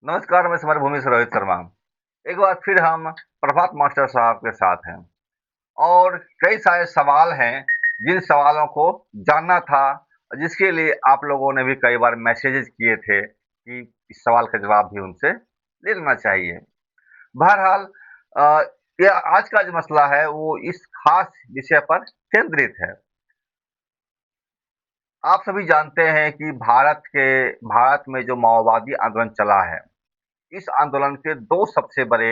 नमस्कार, मैं समर भूमि से रोहित शर्मा। एक बार फिर हम प्रभात मास्टर साहब के साथ हैं और कई सारे सवाल हैं, जिन सवालों को जानना था, जिसके लिए आप लोगों ने भी कई बार मैसेजेस किए थे कि इस सवाल का जवाब भी उनसे ले लेना चाहिए। बहरहाल अ, ये आज का जो मसला है, वो इस खास विषय पर केंद्रित है। आप सभी जानते हैं कि भारत में जो माओवादी आंदोलन चला है, इस आंदोलन के 2 सबसे बड़े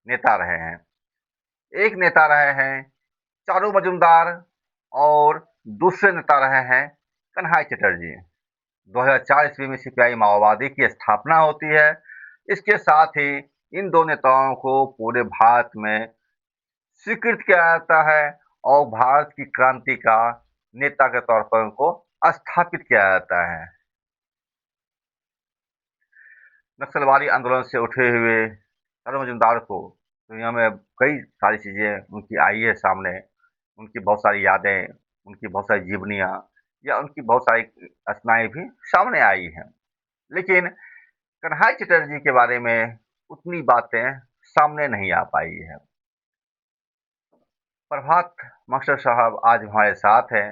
नेता रहे हैं। एक नेता रहे हैं चारू मजूमदार और दूसरे नेता रहे हैं कन्हैया चटर्जी। 2004 ईस्वी में सीपीआई माओवादी की स्थापना होती है। इसके साथ ही इन 2 नेताओं को पूरे भारत में स्वीकृत किया जाता है और भारत की क्रांति का नेता के तौर पर उनको स्थापित किया जाता है। नक्सलवादी आंदोलन से उठे हुए चारू मजूमदार को दुनिया में कई सारी चीज़ें उनकी आई है सामने, उनकी बहुत सारी यादें, उनकी बहुत सारी जीवनियाँ या उनकी बहुत सारी रचनाएँ भी सामने आई हैं। लेकिन कन्हैया चटर्जी के बारे में उतनी बातें सामने नहीं आ पाई हैं। प्रभात मास्टर साहब आज हमारे साथ हैं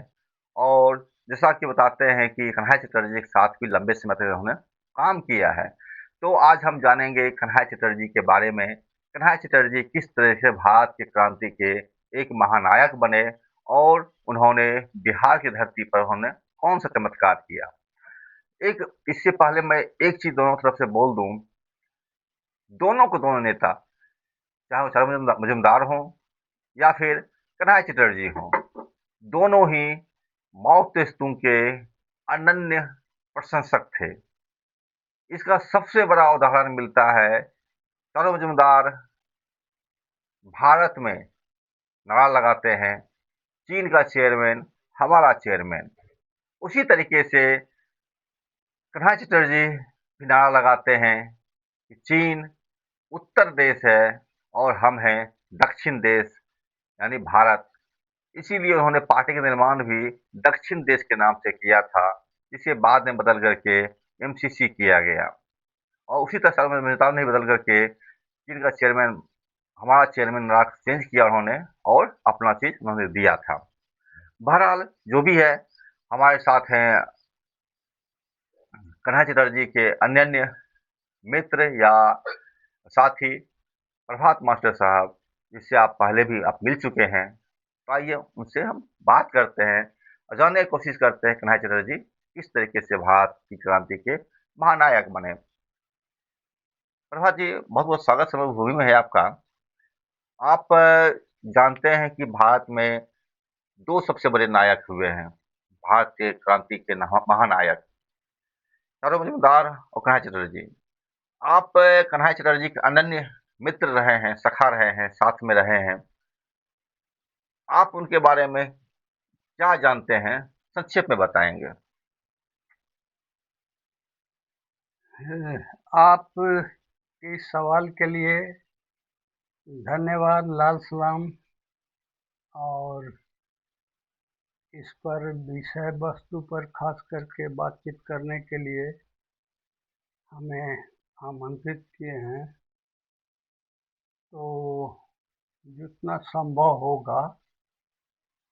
और जैसा कि बताते हैं कि कन्हैया चटर्जी के साथ भी लंबे समय तक उन्होंने काम किया है। तो आज हम जानेंगे कन्हैया चटर्जी के बारे में, कन्हैया चटर्जी किस तरह से भारत की क्रांति के एक महानायक बने और उन्होंने बिहार की धरती पर उन्होंने कौन-सा चमत्कार किया। एक इससे पहले मैं एक चीज़ दोनों तरफ से बोल दूँ, दोनों को दोनों नेता, चाहे वो चारू मजूमदार हों या फिर कन्हैया चटर्जी हों, दोनों ही माओ त्से-तुंग के अनन्य प्रशंसक थे। इसका सबसे बड़ा उदाहरण मिलता है चारू मजूमदार भारत में नारा लगाते हैं, चीन का चेयरमैन हमारा चेयरमैन। उसी तरीके से कन्हैया चटर्जी भी नारा लगाते हैं कि चीन उत्तर देश है और हम हैं दक्षिण देश, यानी भारत। इसीलिए उन्होंने पार्टी का निर्माण भी दक्षिण देश के नाम से किया था, जिसे बाद में बदल करके एमसीसी किया गया। और उसी तरह से नेताओं ने बदल करके चीन का चेयरमैन हमारा चेयरमैन नारा चेंज किया उन्होंने और अपना चीज उन्होंने दिया था। बहरहाल जो भी है, हमारे साथ हैं कन्हैया चटर्जी के अन्य मित्र या साथी प्रभात मास्टर साहब, जिससे आप पहले भी आप मिल चुके हैं। तो आइए उनसे हम बात करते हैं और जानने की कोशिश करते हैं कन्हैया चटर्जी किस तरीके से भारत की क्रांति के महानायक बने। प्रभात जी, बहुत बहुत स्वागत समरभूमि में है आपका। आप जानते हैं कि भारत में 2 सबसे बड़े नायक हुए हैं, भारत के क्रांति के महानायक, चारू मजूमदार और कन्हैया चटर्जी। आप कन्हैया चटर्जी के अनन्य मित्र रहे हैं, सखा रहे हैं, साथ में रहे हैं। आप उनके बारे में क्या जानते हैं, संक्षेप में बताएँगे? आप इस सवाल के लिए धन्यवाद लाल सलाम। और इस पर विषय वस्तु पर खास करके बातचीत करने के लिए हमें आमंत्रित किए हैं। तो जितना संभव होगा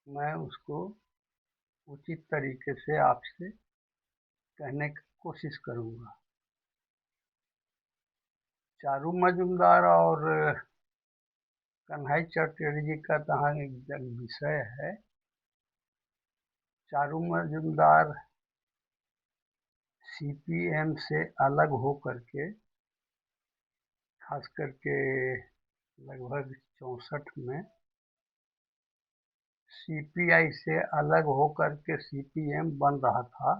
मैं उसको उचित तरीके से आपसे कहने की कोशिश करूँगा। चारू मजूमदार और कन्हैया चटर्जी का जहाँ एक विषय है, चारू मजूमदार सीपीएम से अलग हो करके, खास करके लगभग 64 में सीपीआई से अलग होकर के सीपीएम बन रहा था।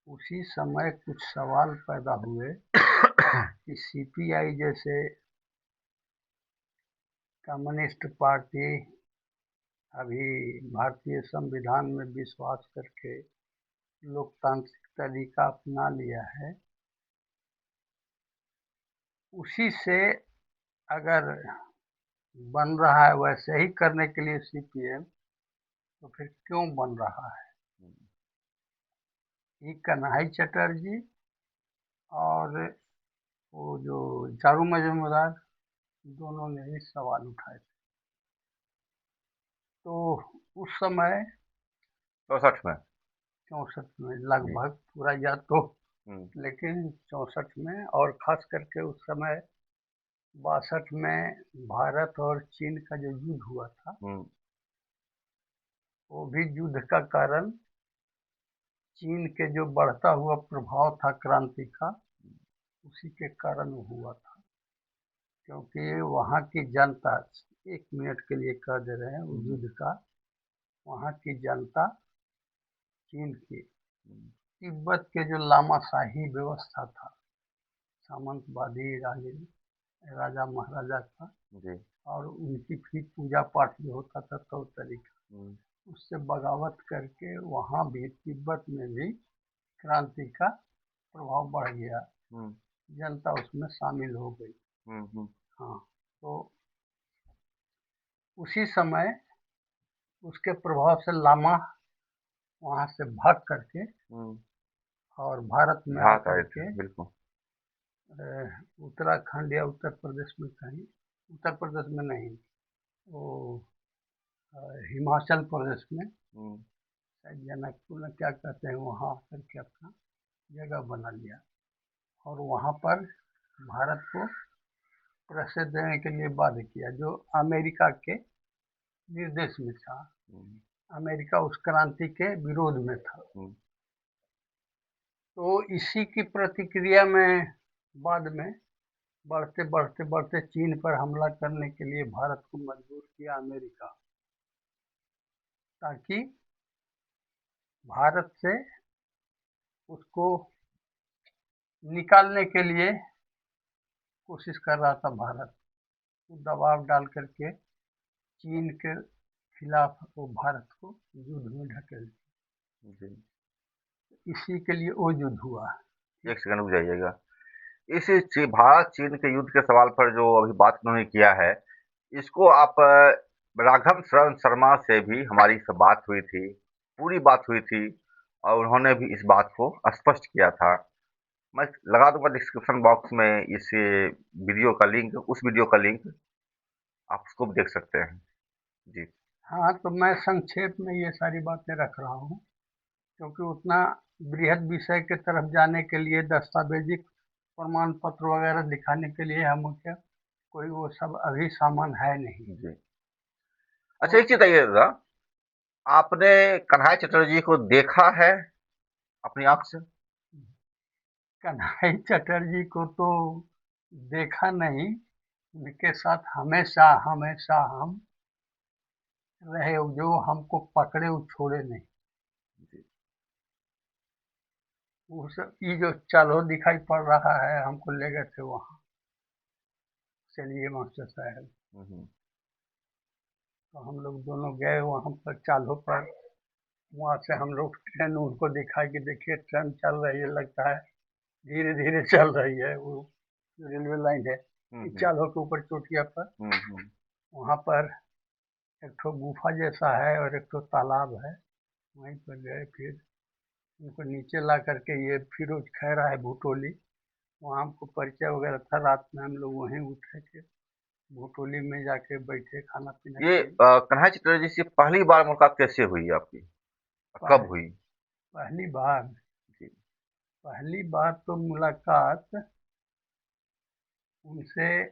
उसी समय कुछ सवाल पैदा हुए कि सीपीआई जैसे कम्युनिस्ट पार्टी अभी भारतीय संविधान में विश्वास करके लोकतांत्रिक तरीका अपना लिया है, उसी से अगर बन रहा है वैसे ही करने के लिए सीपीएम, तो फिर क्यों बन रहा है? ये कन्हैया चटर्जी और वो जो चारू मजूमदार, दोनों ने ही सवाल उठाए थे। तो उस समय 64 में। 64 में जी। लगभग, पूरा याद तो, हम्म। लेकिन 64 में, और खास करके उस समय 62 में भारत और चीन का जो युद्ध हुआ था, हम्म। वो भी युद्ध का कारण चीन के जो बढ़ता हुआ प्रभाव था क्रांति का, उसी के कारण वो हुआ था। क्योंकि वहाँ की जनता, एक मिनट के लिए कह दे रहे हैं उस युद्ध का, वहाँ की जनता चीन की हम्म। तिब्बत के जो लामाशाही व्यवस्था था, सामंतवादी राजे, राजा महाराजा का, जी। और उनकी फिर पूजा पाठ भी होता था तौर तरीका, हम्म। उससे बगावत करके वहाँ भी तिब्बत में भी क्रांति का प्रभाव बढ़ गया, हम्म। जनता उसमें शामिल हो गई। हम्म। हाँ, तो उसी समय उसके प्रभाव से लामा वहाँ से भाग करके हम्म। और भारत में भारत आकर आए थे के बिल्कुल। उत्तराखंड या उत्तर प्रदेश में कहीं, उत्तर प्रदेश में नहीं, वो अ, हिमाचल प्रदेश में हम्म। शायद जनकपुर में क्या कहते हैं, वहाँ आकर के अपना जगह बना लिया, और वहाँ पर भारत को प्रवेश देने के लिए बाध्य किया, जो अमेरिका के निर्देश में था। हम्म। अमेरिका उस क्रांति के विरोध में था। हम्म। तो इसी की प्रतिक्रिया में बाद में बढ़ते बढ़ते बढ़ते चीन पर हमला करने के लिए भारत को मजबूर किया अमेरिका, ताकि भारत से उसको निकालने के लिए कोशिश कर रहा था भारत, वो दबाव डाल करके चीन के खिलाफ वो भारत को युद्ध में ढकेल दिया। जी। इसी के लिए वो युद्ध हुआ। एक सेकंड रुक जाइएगा। भारत चीन के युद्ध के सवाल पर जो अभी बात उन्होंने किया है, इसको आप राघव शरण शर्मा से भी हमारी सब बात हुई थी, पूरी बात हुई थी, और उन्होंने भी इस बात को स्पष्ट किया था। मैं लगा दूंगा डिस्क्रिप्शन बॉक्स में इस वीडियो का लिंक, उस वीडियो का लिंक, आप उसको भी देख सकते हैं। जी। हाँ, तो मैं संक्षेप में ये सारी बातें रख रहा हूँ, क्योंकि उतना बृहद विषय के तरफ जाने के लिए दस्तावेजिक प्रमाण पत्र वगैरह दिखाने के लिए हम क्या, कोई वो सब अभी सामान है नहीं। जी। तो अच्छा, एक चीज बताइएगा, आपने कन्हैया चटर्जी को देखा है अपनी आंख से? कन्हैया चटर्जी को तो देखा नहीं, उनके साथ हमेशा हमेशा हम रहे, जो हमको पकड़े वो छोड़े नहीं। जी। उस ये जो चालो दिखाई पड़ रहा है, हमको ले गए थे वहाँ, चलिए मास्टर साहब, हम्म। तो हम लोग दोनों गए वहाँ पर चालो पर। वहाँ से हम लोग ट्रेन उनको दिखाई कि देखिए ट्रेन चल रही है, लगता है धीरे धीरे चल रही है, वो जो रेलवे लाइन है हम्म। इस चालो के ऊपर चोटिया पर। हम्म। वहाँ पर एक ठो गुफा जैसा है और एक ठो तालाब है, वहीं पर गए, फिर उनको नीचे ला करके, ये फिरोज खैरा है भूटोली, वहाँ हमको परिचय वगैरह था। रात में हम लोग वहीं उठे थे, भूटोली में जाके बैठे, खाना पीना ये किए। कन्हैया चटर्जी से पहली बार मुलाकात कैसे हुई आपकी, कब पह, हुई? पहली बार, जी। पहली बार तो मुलाकात उनसे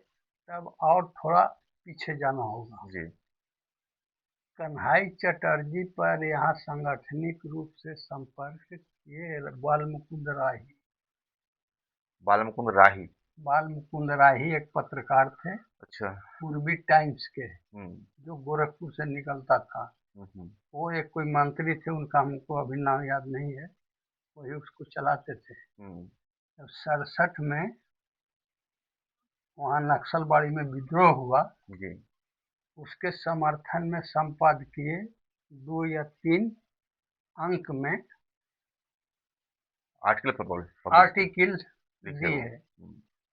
तब, और थोड़ा पीछे जाना होगा। जी। कन्हैया चटर्जी पर यहाँ सांगठनिक रूप से संपर्क किए बाल मुकुंद राही। बाल मुकुंद राही। बाल मुकुंद राही एक पत्रकार थे, अच्छा। पूर्वी टाइम्स के, हम्म। जो गोरखपुर से निकलता था। हम्म। वो एक कोई मंत्री थे, उनका हमको अभी नाम याद नहीं है, वही उसको चलाते थे। हम्म। जब 67 में वहाँ नक्सलबाड़ी में विद्रोह हुआ, जी। उसके समर्थन में संपादकीय 2 या 3 अंक में आर्टिकल पब्लिश किया, आर्टिकल लिखे दिए वो। है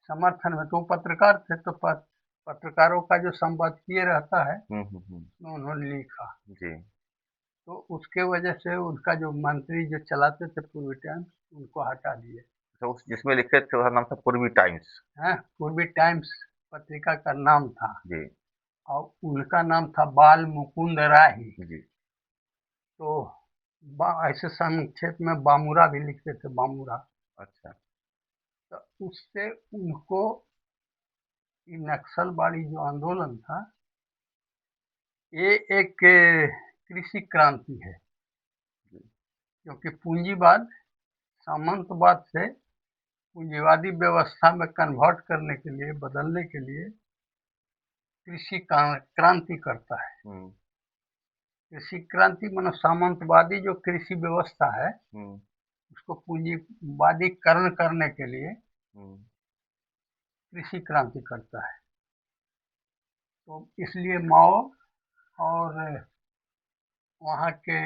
समर्थन में। तो पत्रकार थे, तो पत्रकारों का जो संपादकीय रहता है, हम्म। उसमें उन्होंने लिखा। जी। तो उसके वजह से उनका जो मंत्री जो चलाते थे पूर्वी टाइम्स, उनको हटा दिए। अच्छा, उस जिसमें लिखे थे उसका नाम था पूर्वी टाइम्स। हैं, पूर्वी टाइम्स पत्रिका का नाम था। जी। और उनका नाम था बाल मुकुंद राय। जी। तो ऐसे संक्षेप में बामुरा भी लिखते थे, बामुरा। अच्छा। तो उससे उनको ये नक्सलवादी जो आंदोलन था, ये एक कृषि क्रांति है। जी। क्योंकि पूंजीवाद सामंतवाद से पूंजीवादी व्यवस्था में कन्वर्ट करने के लिए, बदलने के लिए कृषि क्रांति करता है। हम्म। कृषि क्रांति मानो सामंतवादी जो कृषि व्यवस्था है हम्म। उसको पूंजीवादीकरण करने के लिए हम्म। कृषि क्रांति करता है। तो इसलिए माओ और वहाँ के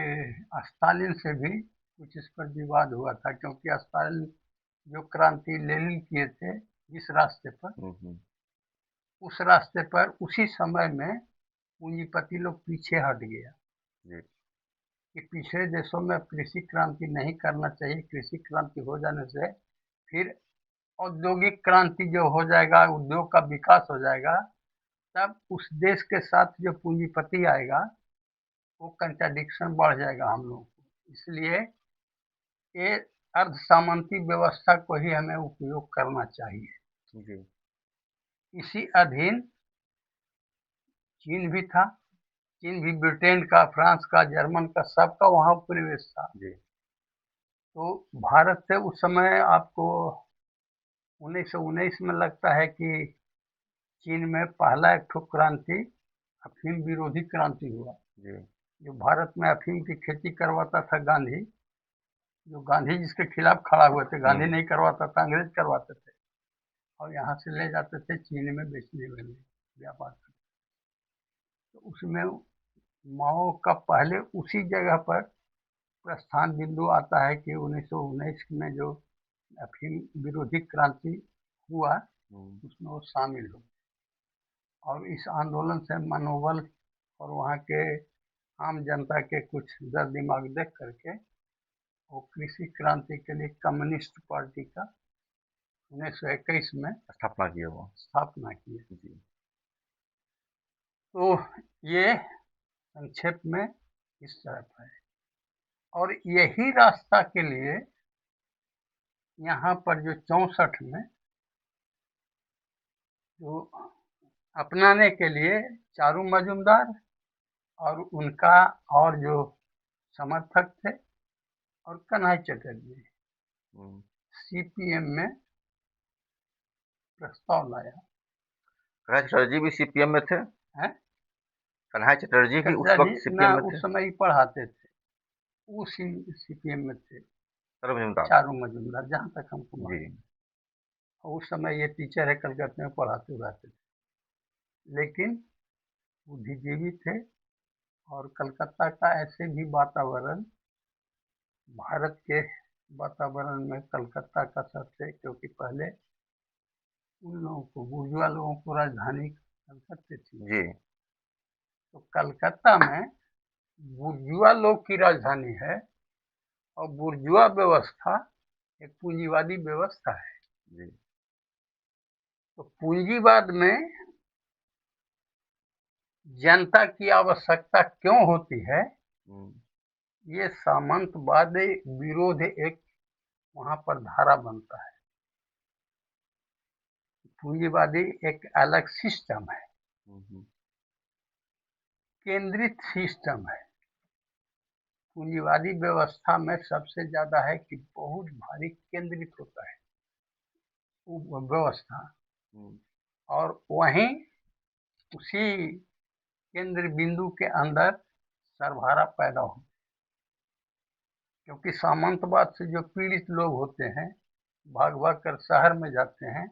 स्टालिन से भी कुछ इस पर विवाद हुआ था, क्योंकि स्टालिन जो क्रांति लेनिन किए थे जिस रास्ते पर, हम्म। उस रास्ते पर उसी समय में पूंजीपति लोग पीछे हट गया जी। कि पिछड़े देशों में कृषि क्रांति नहीं करना चाहिए। कृषि क्रांति हो जाने से फिर औद्योगिक क्रांति जो हो जाएगा, उद्योग का विकास हो जाएगा, तब उस देश के साथ जो पूंजीपति आएगा वो कंट्राडिक्शन बढ़ जाएगा हम लोग को। इसलिए ये अर्ध सामंती व्यवस्था को ही हमें उपयोग करना चाहिए। जी। इसी अधीन चीन भी था। चीन भी ब्रिटेन का, फ्रांस का, जर्मन का, सबका वहाँ उपनिवेश था। जी। तो भारत से उस समय आपको 1919 में लगता है कि चीन में पहला एक ठो क्रांति, अफीम विरोधी क्रांति हुआ। जी। जो भारत में अफीम की खेती करवाता था गांधी, जो गांधी जिसके खिलाफ खड़ा हुए थे, गांधी नहीं करवाता था, अंग्रेज करवाते थे, और यहाँ से ले जाते थे चीन में बेचने के लिए, व्यापार करते। तो उसमें माओ का पहले उसी जगह पर प्रस्थान बिंदु आता है कि 1919 में जो अफीम विरोधी क्रांति हुआ उसमें वो शामिल हो। और इस आंदोलन से मनोबल और वहाँ के आम जनता के कुछ दर दिमाग देख करके वो कृषि क्रांति के लिए कम्युनिस्ट पार्टी का 1921 में स्थापना की है वो। स्थापना की। जी। तो ये संक्षेप में इस तरफ है। और यही रास्ता के लिए यहाँ पर जो 64 में जो अपनाने के लिए चारू मजूमदार और उनका और जो समर्थक थे और कन्हई चटर्जी सीपीएम में प्रस्ताव लाया कन्हैया चटर्जी भी सीपीएम में थे। है। कन्हैया चटर्जी भी उस चटर्जी वक्त ना सीपीएम में उस थे। समय ही पढ़ाते थे, उसी सीपीएम में थे सर्व मजूमदार। चारू मजूमदार, जहाँ तक हमको जी। मालूम है। उस समय ये टीचर है, कलकत्ते में पढ़ाते रहते थे, लेकिन बुद्धिजीवी थे। और कलकत्ता का ऐसे भी वातावरण, भारत के वातावरण में कलकत्ता का सबसे, क्योंकि पहले उन लोगों को, बुर्जुआ लोगों को राजधानी कलकत्ते थी। जी। तो कलकत्ता में बुर्जुआ लोग की राजधानी है, और बुर्जुआ व्यवस्था एक पूंजीवादी व्यवस्था है। जी। तो पूंजीवाद में जनता की आवश्यकता क्यों होती है, ये सामंतवादी विरोध एक वहां पर धारा बनता है। पूंजीवादी एक अलग सिस्टम है, केंद्रित सिस्टम है। पूंजीवादी व्यवस्था में सबसे ज्यादा है कि बहुत भारी केंद्रित होता है वो व्यवस्था, और वहीं उसी केंद्र बिंदु के अंदर सर्वहारा पैदा हो। क्योंकि सामंतवाद से जो पीड़ित लोग होते हैं भाग भाग कर शहर में जाते हैं,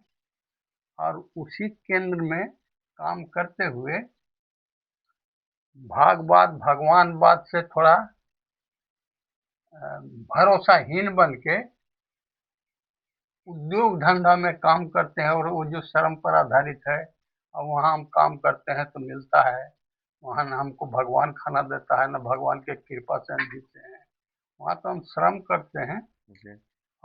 और उसी केंद्र में काम करते हुए भागवाद भगवानवाद से थोड़ा भरोसाहीन बन के उद्योग धंधा में काम करते हैं। और वो जो श्रम पर आधारित है, और वहाँ हम काम करते हैं तो मिलता है, वहाँ ना हमको भगवान खाना देता है, ना भगवान के कृपा से हम जीते हैं। वहाँ तो हम श्रम करते हैं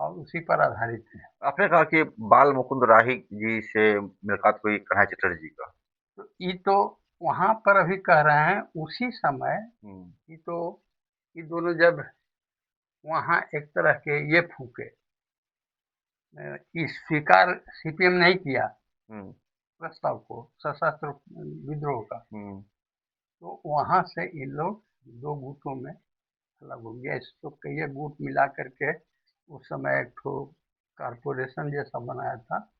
और उसी पर आधारित है। आपने कहा कि बाल मुकुंद राही जी से मुलाकात हुई कन्हैया चटर्जी का। तो ये तो वहाँ पर अभी कह रहे हैं उसी समय, हम्म। ये तो ये दोनों जब वहाँ एक तरह के ये फूके, इस स्वीकार सीपीएम नहीं किया हम्म। प्रस्ताव को सशस्त्र विद्रोह का, हम्म। तो वहाँ से इन लोग दो गुटों में अलग हो गया। इसको कई गुट मिला करके उस समय एक ठो कारपोरेशन जैसा बनाया था,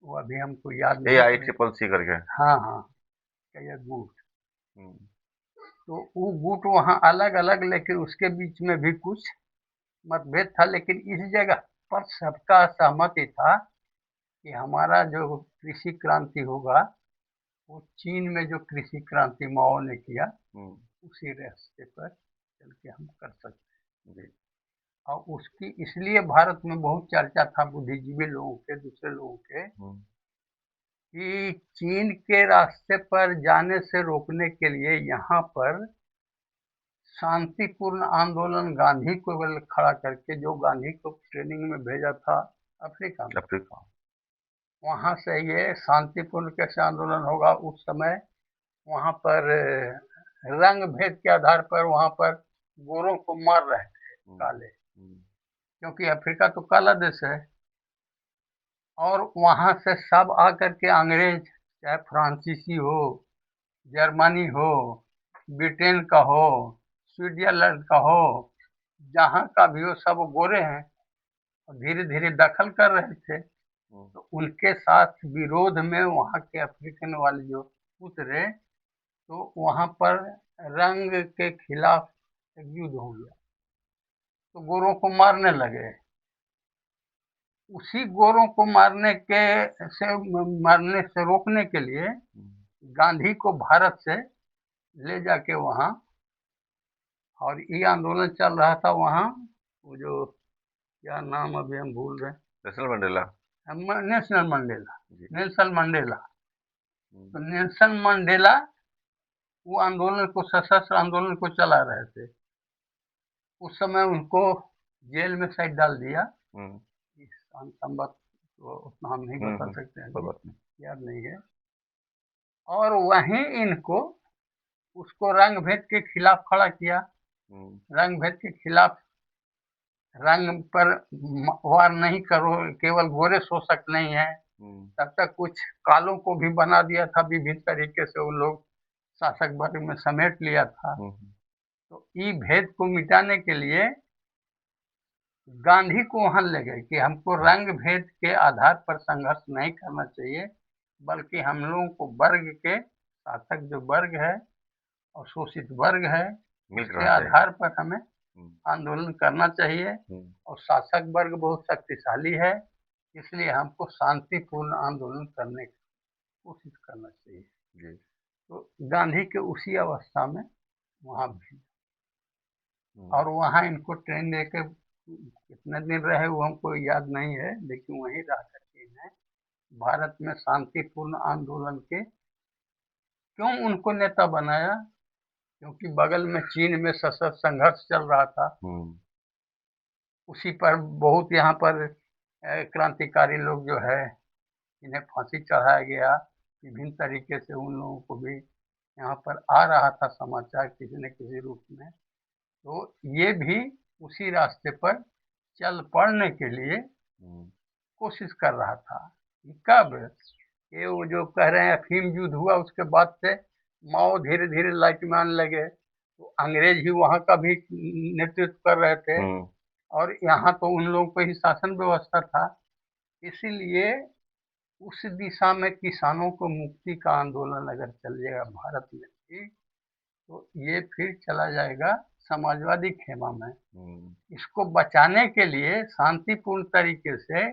वो अभी हमको याद ए नहीं आई पड़े। ट्रिपल सी करके। हाँ हाँ, कई गुट। हम्म। तो वो गुट वहाँ अलग अलग, लेकिन उसके बीच में भी कुछ मतभेद था, लेकिन इस जगह पर सबका सहमति था कि हमारा जो कृषि क्रांति होगा वो चीन में जो कृषि क्रांति माओ ने किया हम्म। उसी रास्ते पर चल के हम कर सकते जी। हैं। और उसकी इसलिए भारत में बहुत चर्चा था बुद्धिजीवी लोगों के, दूसरे लोगों के, हम्म। कि चीन के रास्ते पर जाने से रोकने के लिए यहाँ पर शांतिपूर्ण आंदोलन गांधी को बल खड़ा करके, जो गांधी को ट्रेनिंग में भेजा था अफ्रीका में, अफ्रीका। वहां से ये शांतिपूर्ण कैसे आंदोलन होगा। उस समय वहां पर रंग भेद के आधार पर वहां पर गोरों को मार रहे थे हम्म। काले, हम्म। क्योंकि अफ्रीका तो काला देश है। और वहां से सब आकर के अंग्रेज, चाहे फ्रांसीसी हो, जर्मनी हो, ब्रिटेन का हो, स्विट्जरलैंड का हो, जहाँ का भी हो, सब गोरे हैं और धीरे धीरे दखल कर रहे थे। हम्म। तो उनके साथ विरोध में वहाँ के अफ्रीकन वाले जो उतरे, तो वहाँ पर रंग के खिलाफ एक युद्ध हो गया, तो गोरों को मारने लगे। उसी गोरों को मारने से रोकने के लिए गांधी को भारत से ले जाके वहाँ, और ये आंदोलन चल रहा था वहाँ, वो जो क्या नाम अभी हम भूल रहे नेल्सन मंडेला। हैं, नेल्सन मंडेला। जी। Nelson Mandela. हम्म। तो नेल्सन मंडेला वो आंदोलन को, सशस्त्र आंदोलन को चला रहे थे। उस समय उनको जेल में शायद डाल दिया। हम्म। इस संबत तो उतना हम नहीं बता सकते हैं कोई जी, बात नहीं। याद नहीं है। और वहीं इनको उसको रंग भेद के खिलाफ खड़ा किया। हम्म। रंग भेद के खिलाफ, रंग पर वार नहीं करो, केवल गोरे शोषक नहीं है, हम्म। तब तक कुछ कालों को भी बना दिया था, विभिन्न तरीके से वो लोग शासक वर्ग में समेट लिया था। हम्म। तो ई भेद को मिटाने के लिए गांधी को वहां ले गए कि हमको रंग भेद के आधार पर संघर्ष नहीं करना चाहिए, बल्कि हम लोगों को वर्ग के, शासक जो वर्ग है और शोषित वर्ग है, मिलकर उसके रहना चाहिए। आधार पर हमें हम्म। आंदोलन करना चाहिए। हम्म। और शासक वर्ग बहुत शक्तिशाली है, इसलिए हमको शांतिपूर्ण आंदोलन करने की कोशिश करना चाहिए। जी। तो गांधी के उसी अवस्था में वहां भी, हम्म। और वहां इनको ट्रेन लेके कितने दिन रहे वो हमको याद नहीं है, लेकिन वहीं रह करके इन्हें भारत में शांतिपूर्ण आंदोलन के, क्यों उनको नेता बनाया, क्योंकि बगल में चीन में सशस्त्र संघर्ष चल रहा था। हम्म। उसी पर बहुत यहाँ पर क्रांतिकारी लोग जो है, इन्हें फांसी चढ़ाया गया। विभिन्न तरीके से उन लोगों को भी यहाँ पर आ रहा था समाचार किसी न किसी रूप में। तो ये भी उसी रास्ते पर चल पड़ने के लिए हम्म। कोशिश कर रहा था। कब ये वो जो कह रहे हैं अफीम युद्ध हुआ, उसके बाद से माओ धीरे धीरे लाइट में आने लगे, तो अंग्रेज ही वहाँ का भी नेतृत्व कर रहे थे, हम्म। और यहाँ तो उन लोगों को ही शासन व्यवस्था था। इसीलिए उस दिशा में किसानों को मुक्ति का आंदोलन अगर चलेगा भारत में भी, तो ये फिर चला जाएगा समाजवादी खेमा में। हम्म। इसको बचाने के लिए शांतिपूर्ण तरीके से,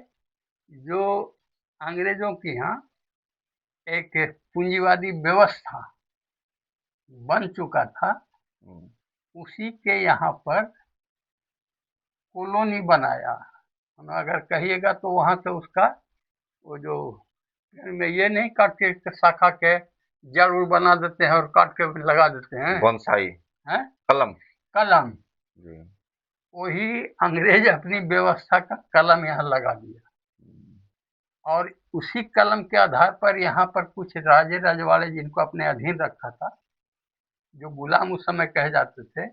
जो अंग्रेजों की यहाँ एक पूंजीवादी व्यवस्था बन चुका था, हम्म। उसी के यहाँ पर कॉलोनी बनाया। हम अगर कहिएगा तो वहाँ से उसका वो जो पेड़ में ये नहीं काट के शाखा के जड़ उड़ बना देते हैं और काट के लगा देते हैं, बोनसाई। हैं कलम। कलम, जी। वही अंग्रेज अपनी व्यवस्था का कलम यहाँ लगा दिया, और उसी कलम के आधार पर यहाँ पर कुछ राजे रजवाड़े जिनको अपने अधीन रखा था, जो गुलाम उस समय कहे जाते थे,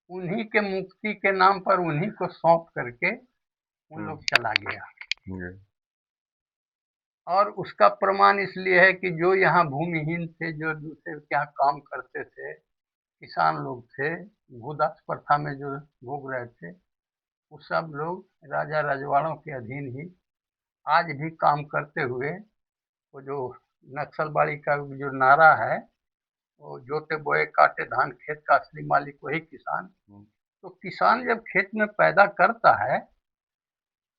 उन्हीं के मुक्ति के नाम पर उन्हीं को सौंप करके उन लोग चला गया। और उसका प्रमाण इसलिए है कि जो यहाँ भूमिहीन थे, जो दूसरे के यहाँ काम करते थे, किसान लोग थे, भूदास प्रथा में जो भोग रहे थे, वो सब लोग राजा रजवाड़ों के अधीन ही आज भी काम करते हुए, वो जो नक्सलबाड़ी का जो नारा है, वो जोते बोए काटे धान खेत का असली मालिक वही किसान। तो किसान जब खेत में पैदा करता है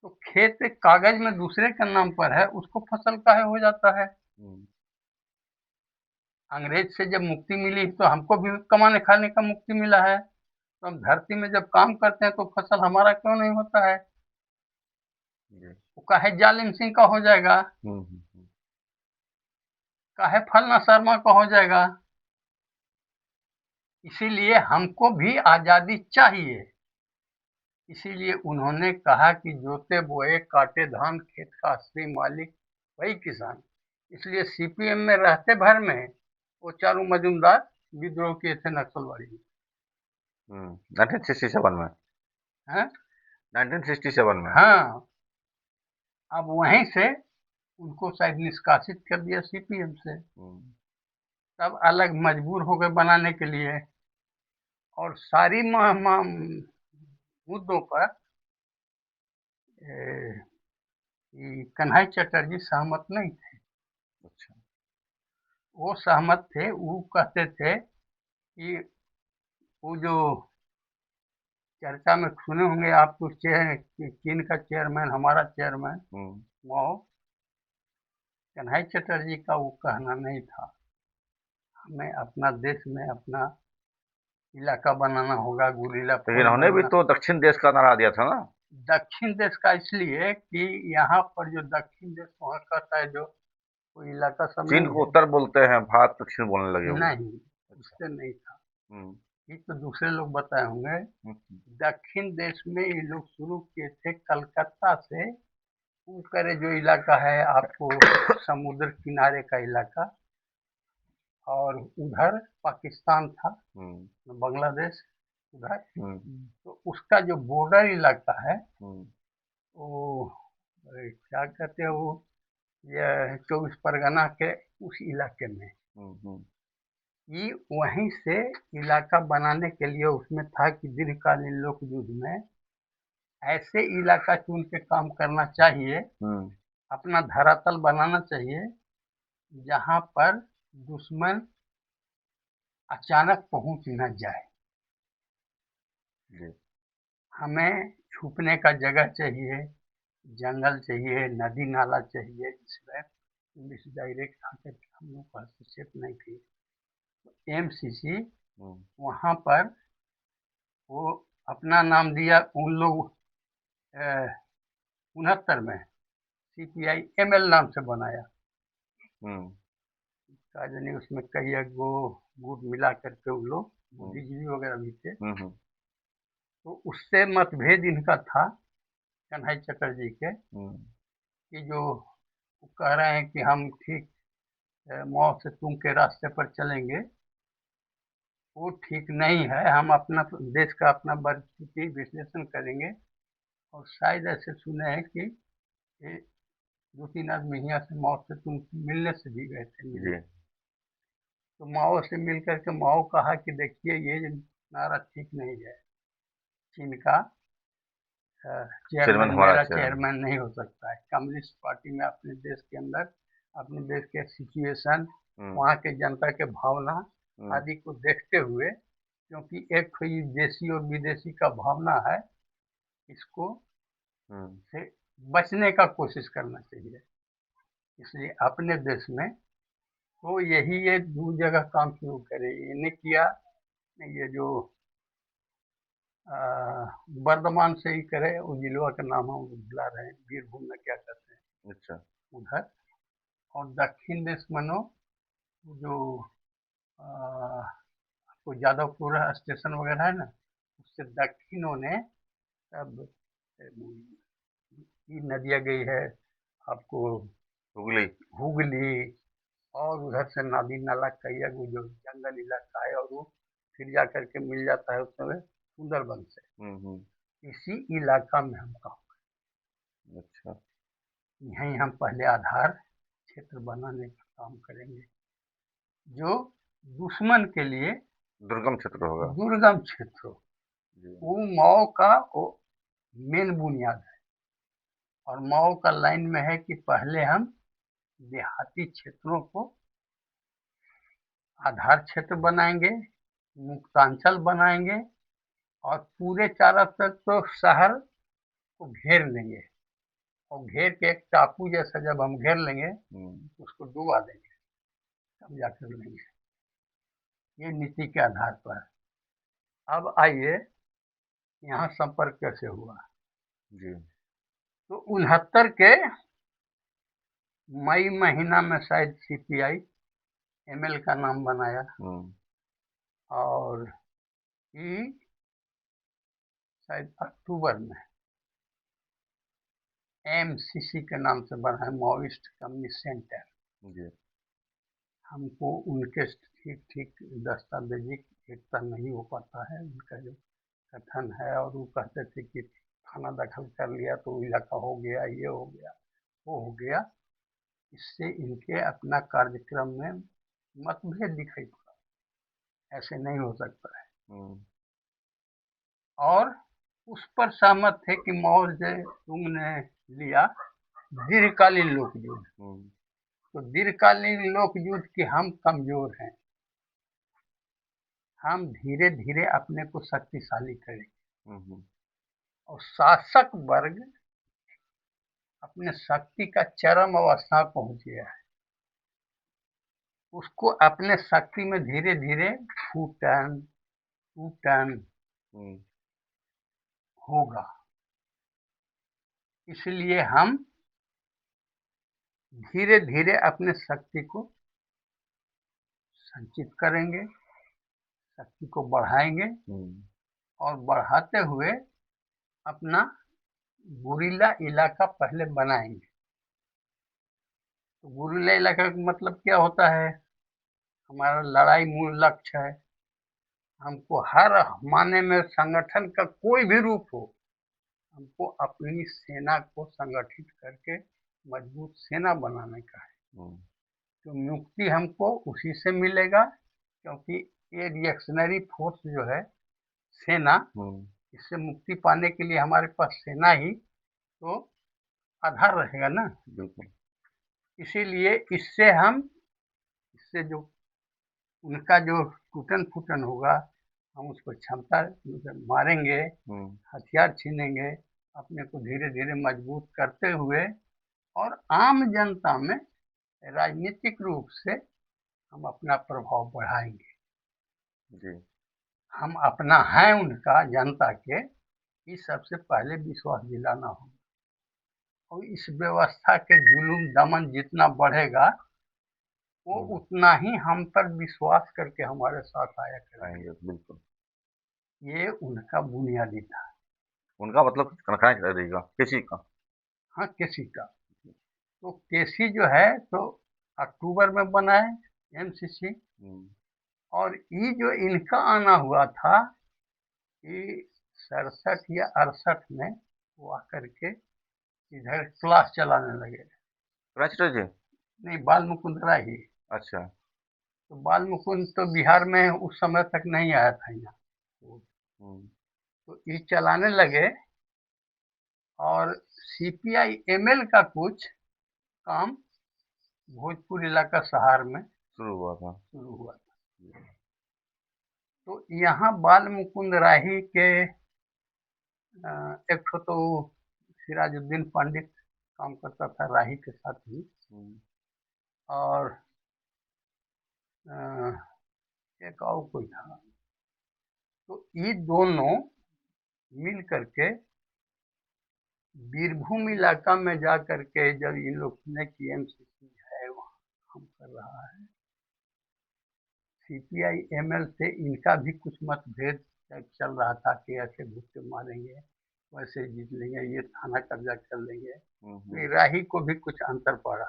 तो खेत कागज में दूसरे के नाम पर है, उसको फसल काहे हो जाता है? अंग्रेज से जब मुक्ति मिली तो हमको भी कमाने खाने का मुक्ति मिला है, तो हम धरती में जब काम करते हैं तो फसल हमारा क्यों नहीं होता है? वो काहे जालिम सिंह का हो जाएगा, काहे फलना शर्मा का हो जाएगा? इसीलिए हमको भी आजादी चाहिए। इसीलिए उन्होंने कहा कि जोते बोए काटे धान खेत का असली मालिक वही किसान। इसलिए सीपीएम में रहते भर में वो चारू मजूमदार विद्रोह किए थे नक्सलवाड़ी में। 1967 में हैं? 1967 में। हाँ, अब वहीं से उनको शायद निष्कासित कर दिया सीपीएम से, तब अलग मजबूर हो गए बनाने के लिए। और सारी मुद्दों पर कन्हई चटर्जी सहमत नहीं थे। अच्छा। वो सहमत थे, वो कहते थे कि वो जो चर्चा में सुने होंगे आप, कुछ चीन का चेयरमैन, हमारा चेयरमैन माओ, कन्हई चटर्जी का वो कहना नहीं था हमें अपना देश में अपना इलाका बनाना होगा, गुरीला तो इन्होंने भी तो दक्षिण देश का नारा दिया था ना। दक्षिण देश का इसलिए कि यहाँ पर जो दक्षिण देश वहाँ कहता है, जो कोई इलाका सब चीन नहीं को है। उत्तर बोलते हैं, भारत दक्षिण बोलने लगे वो। नहीं, उससे नहीं था, ये तो दूसरे लोग बताए होंगे। दक्षिण देश में ये लोग शुरू किए थे कलकत्ता से ऊपर जो इलाका है आपको समुद्र किनारे का इलाका, और उधर पाकिस्तान था, बांग्लादेश उधर, तो उसका जो बॉर्डर इलाका है वो क्या कहते हैं, वो ये 24 परगना के उस इलाके में, ये वहीं से इलाका बनाने के लिए उसमें था कि दीर्घकालीन लोक युद्ध में ऐसे इलाका चुन के काम करना चाहिए, अपना धरातल बनाना चाहिए जहां पर दुश्मन अचानक पहुंच न जाए। हमें छुपने का जगह चाहिए, जंगल चाहिए, नदी नाला चाहिए, जिसमें पुलिस डायरेक्ट आकर के हम लोग को हस्तक्षेप नहीं किए। तो एमसीसी वहाँ पर वो अपना नाम दिया, उन लोग 69 में सीपीआई एमएल नाम से बनाया, काजनी उसमें कई गो गुट मिला करके उन लोग बुद्धिजीवी वगैरह भी थे। तो उससे मतभेद इनका था कन्हई चटर्जी के, कि जो कह रहे हैं कि हम ठीक माओ से तुम के रास्ते पर चलेंगे, वो ठीक नहीं है, हम अपना देश का अपना परिस्थिति विश्लेषण करेंगे। और शायद ऐसे सुने हैं कि 2-3 आदमी यहाँ से माओ से तुम मिलने से भी गए थे। तो माओ से मिल करके माओ कहा कि देखिए ये नारा ठीक नहीं है, चीन का चेयरमैन मेरा चेयरमैन नहीं हो सकता है। कम्युनिस्ट पार्टी में अपने देश के अंदर अपने देश के सिचुएशन, वहाँ के जनता के भावना आदि को देखते हुए, क्योंकि एक कोई देशी और विदेशी का भावना है, इसको से बचने का कोशिश करना चाहिए। इसलिए अपने देश में तो यही ये 2 जगह काम शुरू करे, इन्हें किया ये जो बर्धमान से ही करे, वो जिलवा का नाम हम भुला रहे हैं, बीरभूम में क्या कहते हैं। अच्छा, उधर। और दक्षिण देश मनो जो आपको जादवपुर स्टेशन वगैरह है ना, उससे दक्षिणों ने तब ये नदियाँ गई है आपको, हुगली। हुगली, और उधर से नदी नाला कई वो जो जंगल इलाका है, और वो फिर जा करके मिल जाता है उस समय सुंदरबन से। हम्म। इसी इलाका में हम काम, अच्छा। यहीं हम पहले आधार क्षेत्र बनाने का काम करेंगे, जो दुश्मन के लिए दुर्गम क्षेत्र होगा। दुर्गम क्षेत्र हो। जी। वो मऊ का वो मेन बुनियाद है, और मऊ का लाइन में है कि पहले हम देहाती क्षेत्रों को आधार क्षेत्र बनाएंगे, मुक्तांचल बनाएंगे, और पूरे चारों तरफ तो शहर को घेर लेंगे, और घेर के एक टापू जैसा जब हम घेर लेंगे उसको डुबा देंगे, तब जाकर लेंगे। ये नीति के आधार पर। अब आइए यहाँ संपर्क कैसे हुआ। जी। तो 69 के मई महीना में शायद सीपीआई एमएल का नाम बनाया, और ई शायद अक्टूबर में एमसीसी के नाम से बना है, माओइस्ट कम्युनिस्ट सेंटर। जी। हमको उनके ठीक ठीक दस्तावेजी एकता नहीं हो पाता है उनका जो कथन है, और वो कहते थे कि थाना दखल कर लिया तो इलाका हो गया, ये हो गया, वो हो गया। इससे इनके अपना कार्यक्रम में मतभेद दिखाई पड़ा, ऐसे नहीं हो सकता है। और उस पर सहमत थे कि मौर्य से तुमने लिया दीर्घकालीन लोक युद्ध, तो दीर्घकालीन लोक युद्ध के हम कमजोर हैं, हम धीरे धीरे अपने को शक्तिशाली करेंगे, और शासक वर्ग अपने शक्ति का चरम अवस्था पहुंच गया है, उसको अपने शक्ति में धीरे धीरे फूटन टूटन होगा। इसलिए हम धीरे धीरे अपने शक्ति को संचित करेंगे, शक्ति को बढ़ाएंगे, और बढ़ाते हुए अपना गुरिल्ला इलाका पहले बनाएंगे। तो गुरिल्ला इलाका का मतलब क्या होता है, हमारा लड़ाई मूल लक्ष्य है। हमको हर माने में संगठन का कोई भी रूप हो, हमको अपनी सेना को संगठित करके मजबूत सेना बनाने का है। तो मुक्ति हमको उसी से मिलेगा, क्योंकि ये रिएक्शनरी फोर्स जो है सेना, इससे मुक्ति पाने के लिए हमारे पास सेना ही तो आधार रहेगा ना। बिल्कुल। इसीलिए इससे जो उनका जो टूटन फूटन होगा, हम उसको क्षमता मारेंगे, हथियार छीनेंगे, अपने को धीरे धीरे मजबूत करते हुए, और आम जनता में राजनीतिक रूप से हम अपना प्रभाव बढ़ाएंगे। जी। हम अपना है उनका जनता के, इस सबसे पहले विश्वास दिलाना होगा, और इस व्यवस्था के जुलूम दमन जितना बढ़ेगा, वो उतना ही हम पर विश्वास करके हमारे साथ आया करेंगे। बिल्कुल। ये उनका बुनियादी था। उनका मतलब कनखा रहेगा किसी का। हाँ, केसी का। तो केसी जो है तो अक्टूबर में बना है एमसीसी, और ये जो इनका आना हुआ था कि 67 या 68 में वो आकर के इधर क्लास चलाने लगे। जी। नहीं, बाल मुकुंद राय ही। अच्छा। तो बाल मुकुंद तो बिहार में उस समय तक नहीं आया था यहाँ, तो ये चलाने लगे, और सीपीआई एमएल का कुछ काम भोजपुर इलाका सहार में शुरू हुआ था। तो यहाँ बाल मुकुंद राही के एक तो सिराजुद्दीन पंडित काम करता था राही के साथ ही, और एक और कोई था। तो ये दोनों मिल करके बीरभूम इलाका में जा करके जब इन लोग ने की एमसीसी है वहाँ काम कर रहा है, सीपीआई एमएल से इनका भी कुछ मतभेद टाइप चल रहा था कि ऐसे भुट्टे मारेंगे, वैसे जीत लेंगे, ये थाना कब्जा कर लेंगे। तो राही को भी कुछ अंतर पड़ा,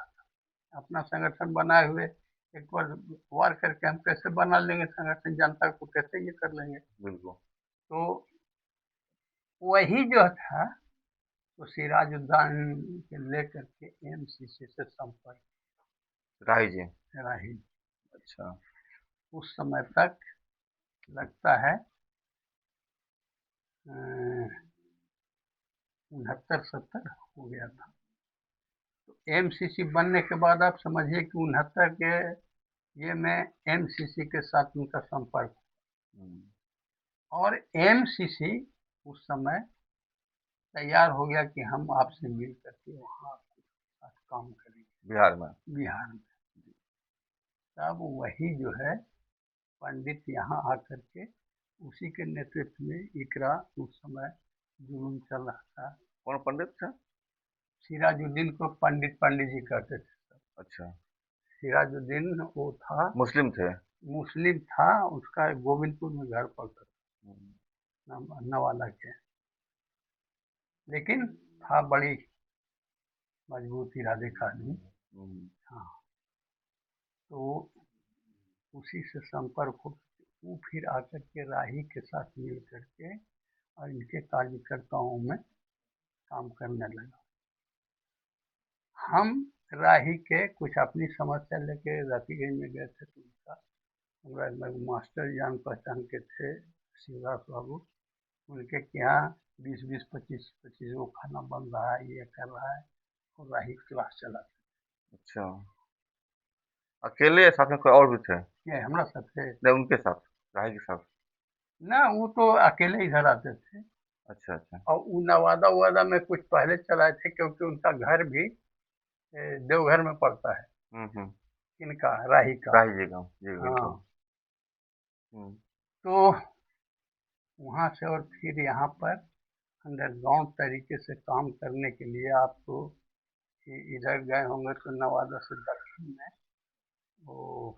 अपना संगठन बनाए हुए एक बार वार करके हम कैसे बना लेंगे संगठन, जनता को कैसे ये कर लेंगे। बिल्कुल। तो वही जो था, तो सिराजुद्दौला के लेकर के एमसीसी से संपर्क राही जी। राही। अच्छा। उस समय तक लगता है 69-70 हो गया था। तो एमसीसी बनने के बाद आप समझिए कि 69 के ये में एमसीसी के साथ उनका संपर्क, और एमसीसी उस समय तैयार हो गया कि हम आपसे मिल करके वहाँ आपके साथ काम करेंगे बिहार में। बिहार में। तब वही जो है पंडित यहाँ आकर के उसी के नेतृत्व में इकरा उस समय जुलूम चल रहा था। कौन पंडित थे? सिराजुद्दीन को पंडित पंडित जी कहते थे। अच्छा। सिराजुद्दीन वो था, मुस्लिम थे? मुस्लिम था, उसका गोविंदपुर में घर पड़ता था, नवादा के, लेकिन था बड़ी मजबूत इरादे का आदमी। हाँ, तो उसी से संपर्क हो, वो फिर आकर के राही के साथ मिल करके और इनके कार्यकर्ताओं में काम करने लगा। हम राही के कुछ अपनी समस्या लेके रफीगंज में गए थे, तो उनका मास्टर जान पहचान के थे शिवदास बाबू, उनके यहाँ 20-20, 25-25 वो खाना बन रहा है, ये कर रहा है, और राही क्लास चला। अच्छा। अकेले साथ में कोई और भी थे? ये हमारा सबसे नहीं, उनके साथ, राही के साथ। ना, वो तो अकेले इधर आते थे। अच्छा अच्छा। और वो नवादा ववादा में कुछ पहले चलाए थे, क्योंकि उनका घर भी देवघर में पड़ता है। हम्म। इनका राही का। राही जी का, जी हाँ, बिल्कुल। हम्म। तो वहाँ से और फिर यहाँ पर अंडरग्राउंड तरीके से काम करने के लिए आपको इधर गए होंगे तो नवादा से दक्षिण में वो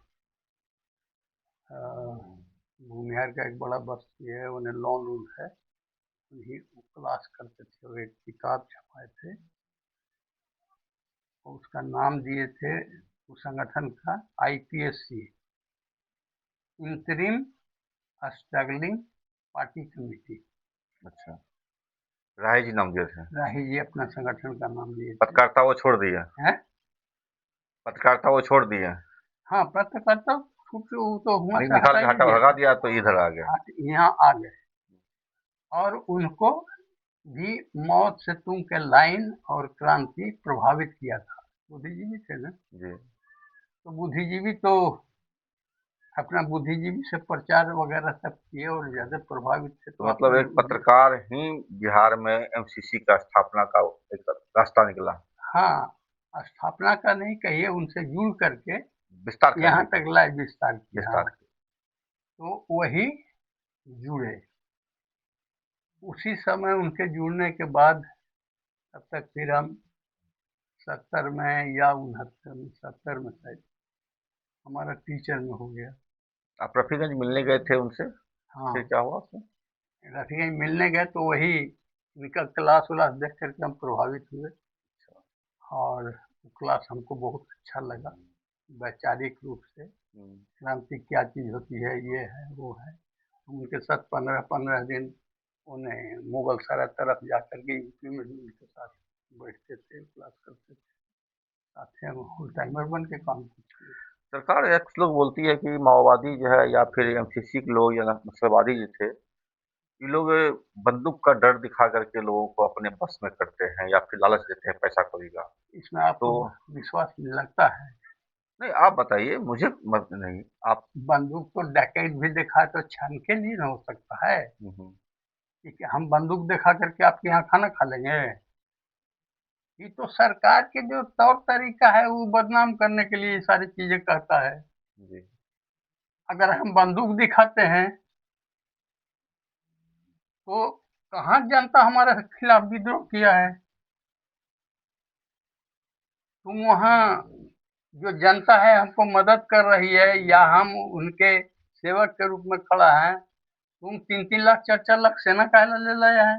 भूमिहार का एक बड़ा बस्ती है, उन्हें लॉन रूल है, उन्हीं वो क्लास करते थे, वो एक किताब छपाए थे और उसका नाम दिए थे उस संगठन का आईपीएससी, इंतरिम स्ट्रगलिंग पार्टी कमेटी। अच्छा। राही जी नाम दिए थे? राही जी अपना संगठन का नाम दिए थे। पत्रकारिता वो छोड़ दिए? हैं? पत्रकारिता वो छोड़ दिए? हाँ, पत्रकारिता वो तो हुआ से निकाल हटा के ही हटा दिया भगा था, दिया तो इधर आ गए? यहाँ आ गए। और उनको भी मौत से तुम के लाइन और क्रांति प्रभावित किया था। बुद्धिजीवी थे ना, जी। तो बुद्धिजीवी तो अपना बुद्धिजीवी से प्रचार वगैरह सब किए और ज्यादा प्रभावित थे, तो तो मतलब एक पत्रकार ही बिहार में एमसीसी का स्थापना का एक रास्ता निकला? हाँ, स्थापना का नहीं कहिए, उनसे जुड़ करके विस्तार यहाँ करने का। तक लाए, विस्तार किया। हाँ, विस्तार। तो वही जुड़े। उसी समय उनके जुड़ने के बाद तब तक फिर हम 70 में या 69 में, 70 में शायद हमारा टीचर में हो गया। आप रफीगंज मिलने गए थे उनसे, हाँ, फिर क्या हुआ उसमें? रफीगंज मिलने गए तो वही इनका क्लास व्लास देख करके हम प्रभावित हुए, और क्लास हमको बहुत अच्छा लगा। वैचारिक रूप से हम्म। क्रांति क्या चीज़ होती है, ये है वो है। हम उनके साथ 15-15 दिन उन्हें मुगल सराय तरफ जा करके यूपी में भी उनके साथ बैठते थे, क्लास करते थे, साथ में हम फुल टाइमर बन के काम करते थे। सरकार एक लोग बोलती है कि माओवादी जो है या फिर एमसीसी के लोग या नक्सलवादी जो थे, ये लोग बंदूक का डर दिखा करके लोगों को अपने बस में करते हैं या फिर लालच देते हैं पैसा कौड़ी का। इसमें आपको तो विश्वास लगता है? नहीं, आप बताइए मुझे, मत नहीं आप। बंदूक तो डकैत भी दिखाए तो छन के नहीं ना हो सकता है हम्म। कि हम बंदूक दिखा करके आपके यहाँ खाना खा लेंगे। ये तो सरकार के जो तौर तरीका है वो बदनाम करने के लिए ये सारी चीजें कहता है। जी। अगर हम बंदूक दिखाते हैं तो कहाँ जनता हमारे खिलाफ विद्रोह किया है। तुम वहाँ जो जनता है हमको मदद कर रही है या हम उनके सेवक के रूप में खड़ा है, तुम 3-3 लाख 4-4 लाख सेना काहे ले लाया है?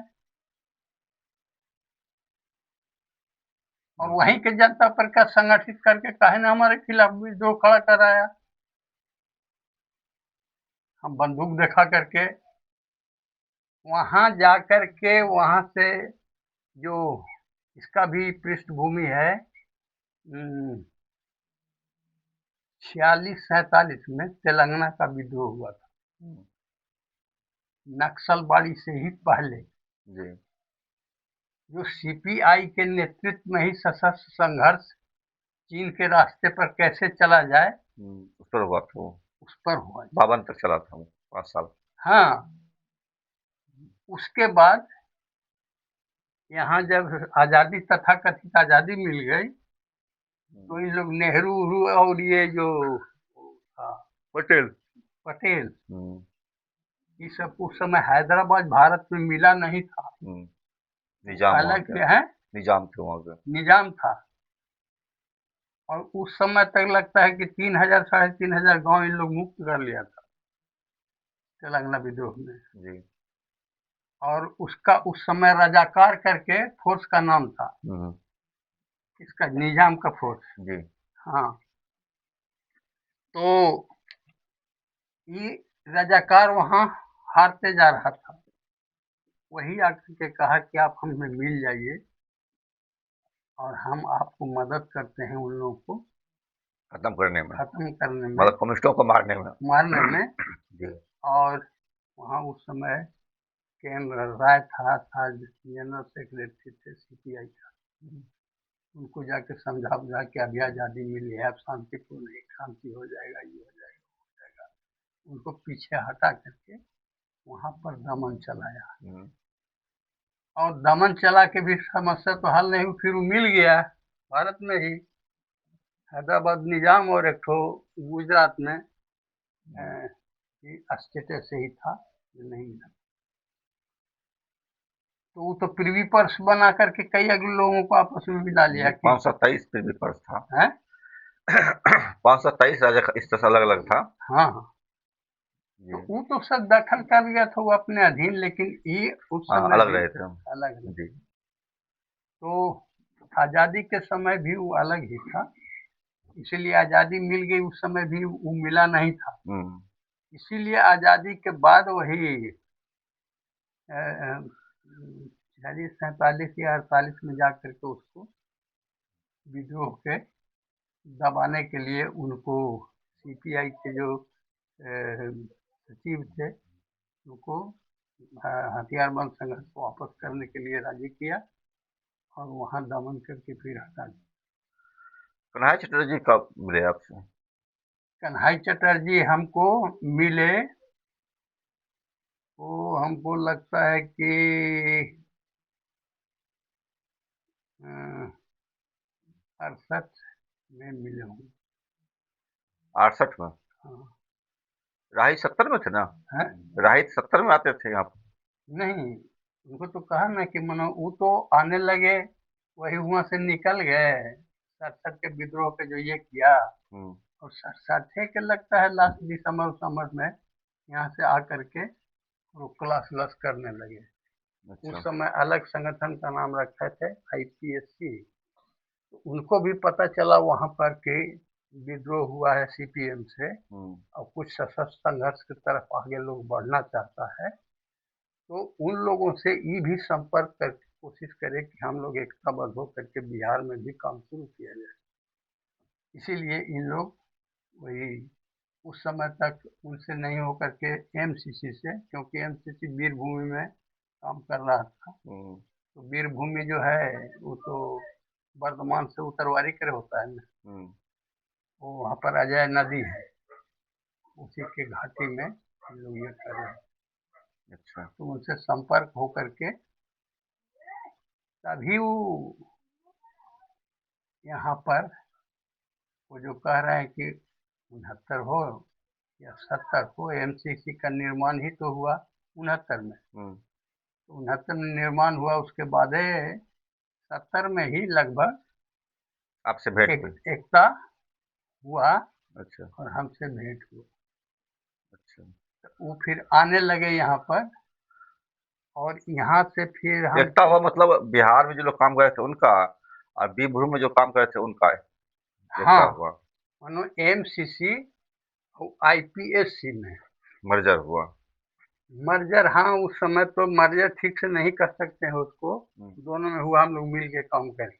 और वहीं के जनता पर का संगठित करके काहे ने हमारे खिलाफ विद्रोह खड़ा कराया? हम बंदूक दिखा करके वहां जा करके वहां से जो इसका भी पृष्ठभूमि है, 46-47 में तेलंगाना का विद्रोह हुआ था, नक्सलबाड़ी से ही पहले, जी जो सीपीआई के नेतृत्व में ही सशस्त्र संघर्ष चीन के रास्ते पर कैसे चला जाए उस पर हुआ था वो, उस पर हुआ। 52 तक चला था वो, 5 साल। हाँ, उसके बाद यहाँ जब आजादी तथाकथित आजादी मिल गई तो इन लोग नेहरू उहरू और ये जो था पटेल पटेल, हम्म, ये सब उस समय हैदराबाद भारत में मिला नहीं था, निजाम वहाँ अलग के, है निजाम थे वहाँ के। निजाम था। और उस समय तक लगता है कि 3,000 3,500 गांव इन लोग मुक्त कर लिया था तेलंगाना विद्रोह में। जी और उसका उस समय रजाकार करके फोर्स का नाम था, इसका निजाम का फोर्स। जी हाँ, तो ये रजाकार वहाँ हारते जा रहा था, वही आकर के कहा कि आप हमें मिल जाइए और हम आपको मदद करते हैं उन लोगों को खत्म करने में, खत्म करने में, मतलब कम्युनिस्टों को मारने में। मारने में। जी और वहाँ उस समय के एम राय था जनरल सेक्रेटरी थे सीपीआई का, उनको जाके समझा बुझा के अभी आज़ादी मिली है, अब शांतिपूर्ण एक शांति हो जाएगा, ये हो जाएगा, वो हो जाएगा। उनको पीछे हटा करके वहाँ पर दमन चलाया, और दमन चला के भी समस्या तो हल नहीं हुई, फिर वो मिल गया भारत में ही, हैदराबाद निजाम और एक ठो गुजरात में स्टेटस से ही था, नहीं मिला। तो वो तो प्रिवी पर्स बना करके कई अगले लोगों को आपस में मिला लिया कि 523 पे भी पर्स था। है 523 राजा का स्टेटस अलग अलग था। हाँ हाँ, जी तो वो तो सब दखल कर लिया था वो अपने अधीन, लेकिन ये उस हाँ, समय अलग भी रहे थे। अलग अलग। जी तो आज़ादी के समय भी वो अलग ही था, इसीलिए आज़ादी मिल गई, उस समय भी वो मिला नहीं था, इसीलिए आज़ादी के बाद वही 46-47 या 48 में जा करके उसको विद्रोह के दबाने के लिए उनको सीपीआई के जो सचिव थे उनको हथियारबंद संघर्ष को वापस करने के लिए राजी किया और वहाँ दमन करके फिर हटा दिया। कन्हैया चटर्जी कब मिले आपसे? कन्हई चटर्जी हमको मिले, वो हमको लगता है कि 68 में मिले होंगे। 68 में? हाँ। राही 70 में थे ना? है? राही 70 में आते थे यहाँ पे। नहीं, उनको तो कहा ना कि मनो वो तो आने लगे, वही वहां से निकल गए 67 के विद्रोह के जो ये किया, हम्म, और 67 के लगता है लास्ट दिसंबर समर में यहाँ से आकर के वो क्लास लस करने लगे। उस अच्छा समय अलग संगठन का नाम रखे थे आईपीएससी, तो उनको भी पता चला वहां पर कि विद्रोह हुआ है सीपीएम से और कुछ सशस्त्र संघर्ष की तरफ आगे लोग बढ़ना चाहता है, तो उन लोगों से ये भी संपर्क करके कोशिश करें कि हम लोग एकताबद्ध होकर के बिहार में भी काम शुरू किया जाए। इसीलिए इन लोग वही उस समय तक उनसे नहीं होकर के एमसीसी से, क्योंकि एमसीसी वीरभूमि में काम कर रहा था, तो वीरभूमि जो है वो तो वर्धमान से उत्तरवारी करे होता है ना, वो वहाँ पर अजय नदी है, उसी के घाटी में हम लोग ये कर रहे हैं। अच्छा तो उनसे संपर्क हो करके तभी वो यहाँ पर वो जो कह रहे हैं कि 69 हो या 70 हो, एमसीसी का निर्माण ही तो हुआ 69 में, तो 69 में निर्माण हुआ, उसके बाद 70 में ही लगभग आपसे भेंट हुई? एकता हुआ अच्छा और हमसे भेंट हुआ। अच्छा वो फिर आने लगे यहाँ पर, और यहाँ से फिर हम, एकता हुआ मतलब बिहार में जो लोग काम कर रहे थे उनका, और बीरभूम में जो काम कर रहे थे उनका एकता हाँ, हुआ, मानो एमसीसी और आईपीएससी में मर्जर हुआ। मर्जर। हाँ, उस समय तो मर्जर ठीक से नहीं कर सकते हैं उसको, हुँ, दोनों में हुआ, हम लोग मिल के काम करें।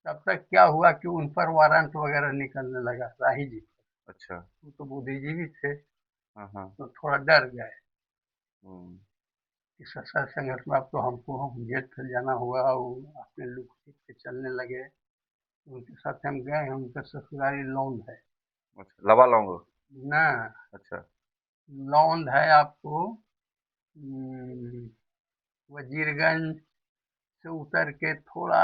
तब तक क्या हुआ कि उन पर वारंट वगैरह निकलने लगा, राही जी। अच्छा। वो तो बुद्धिजीवी थे, हाँ, हाँ। तो थोड़ा डर गए हुँ, कि सत्संग संगठन में अब तो हमको हम जेल फिर जाना हुआ, और अपने लुक के चलने लगे। उनके साथ हम गए, उनका ससुराली लौंड है अच्छा, लवा लौंग। ना, अच्छा, लौंड है आपको, वजीरगंज से उतर के थोड़ा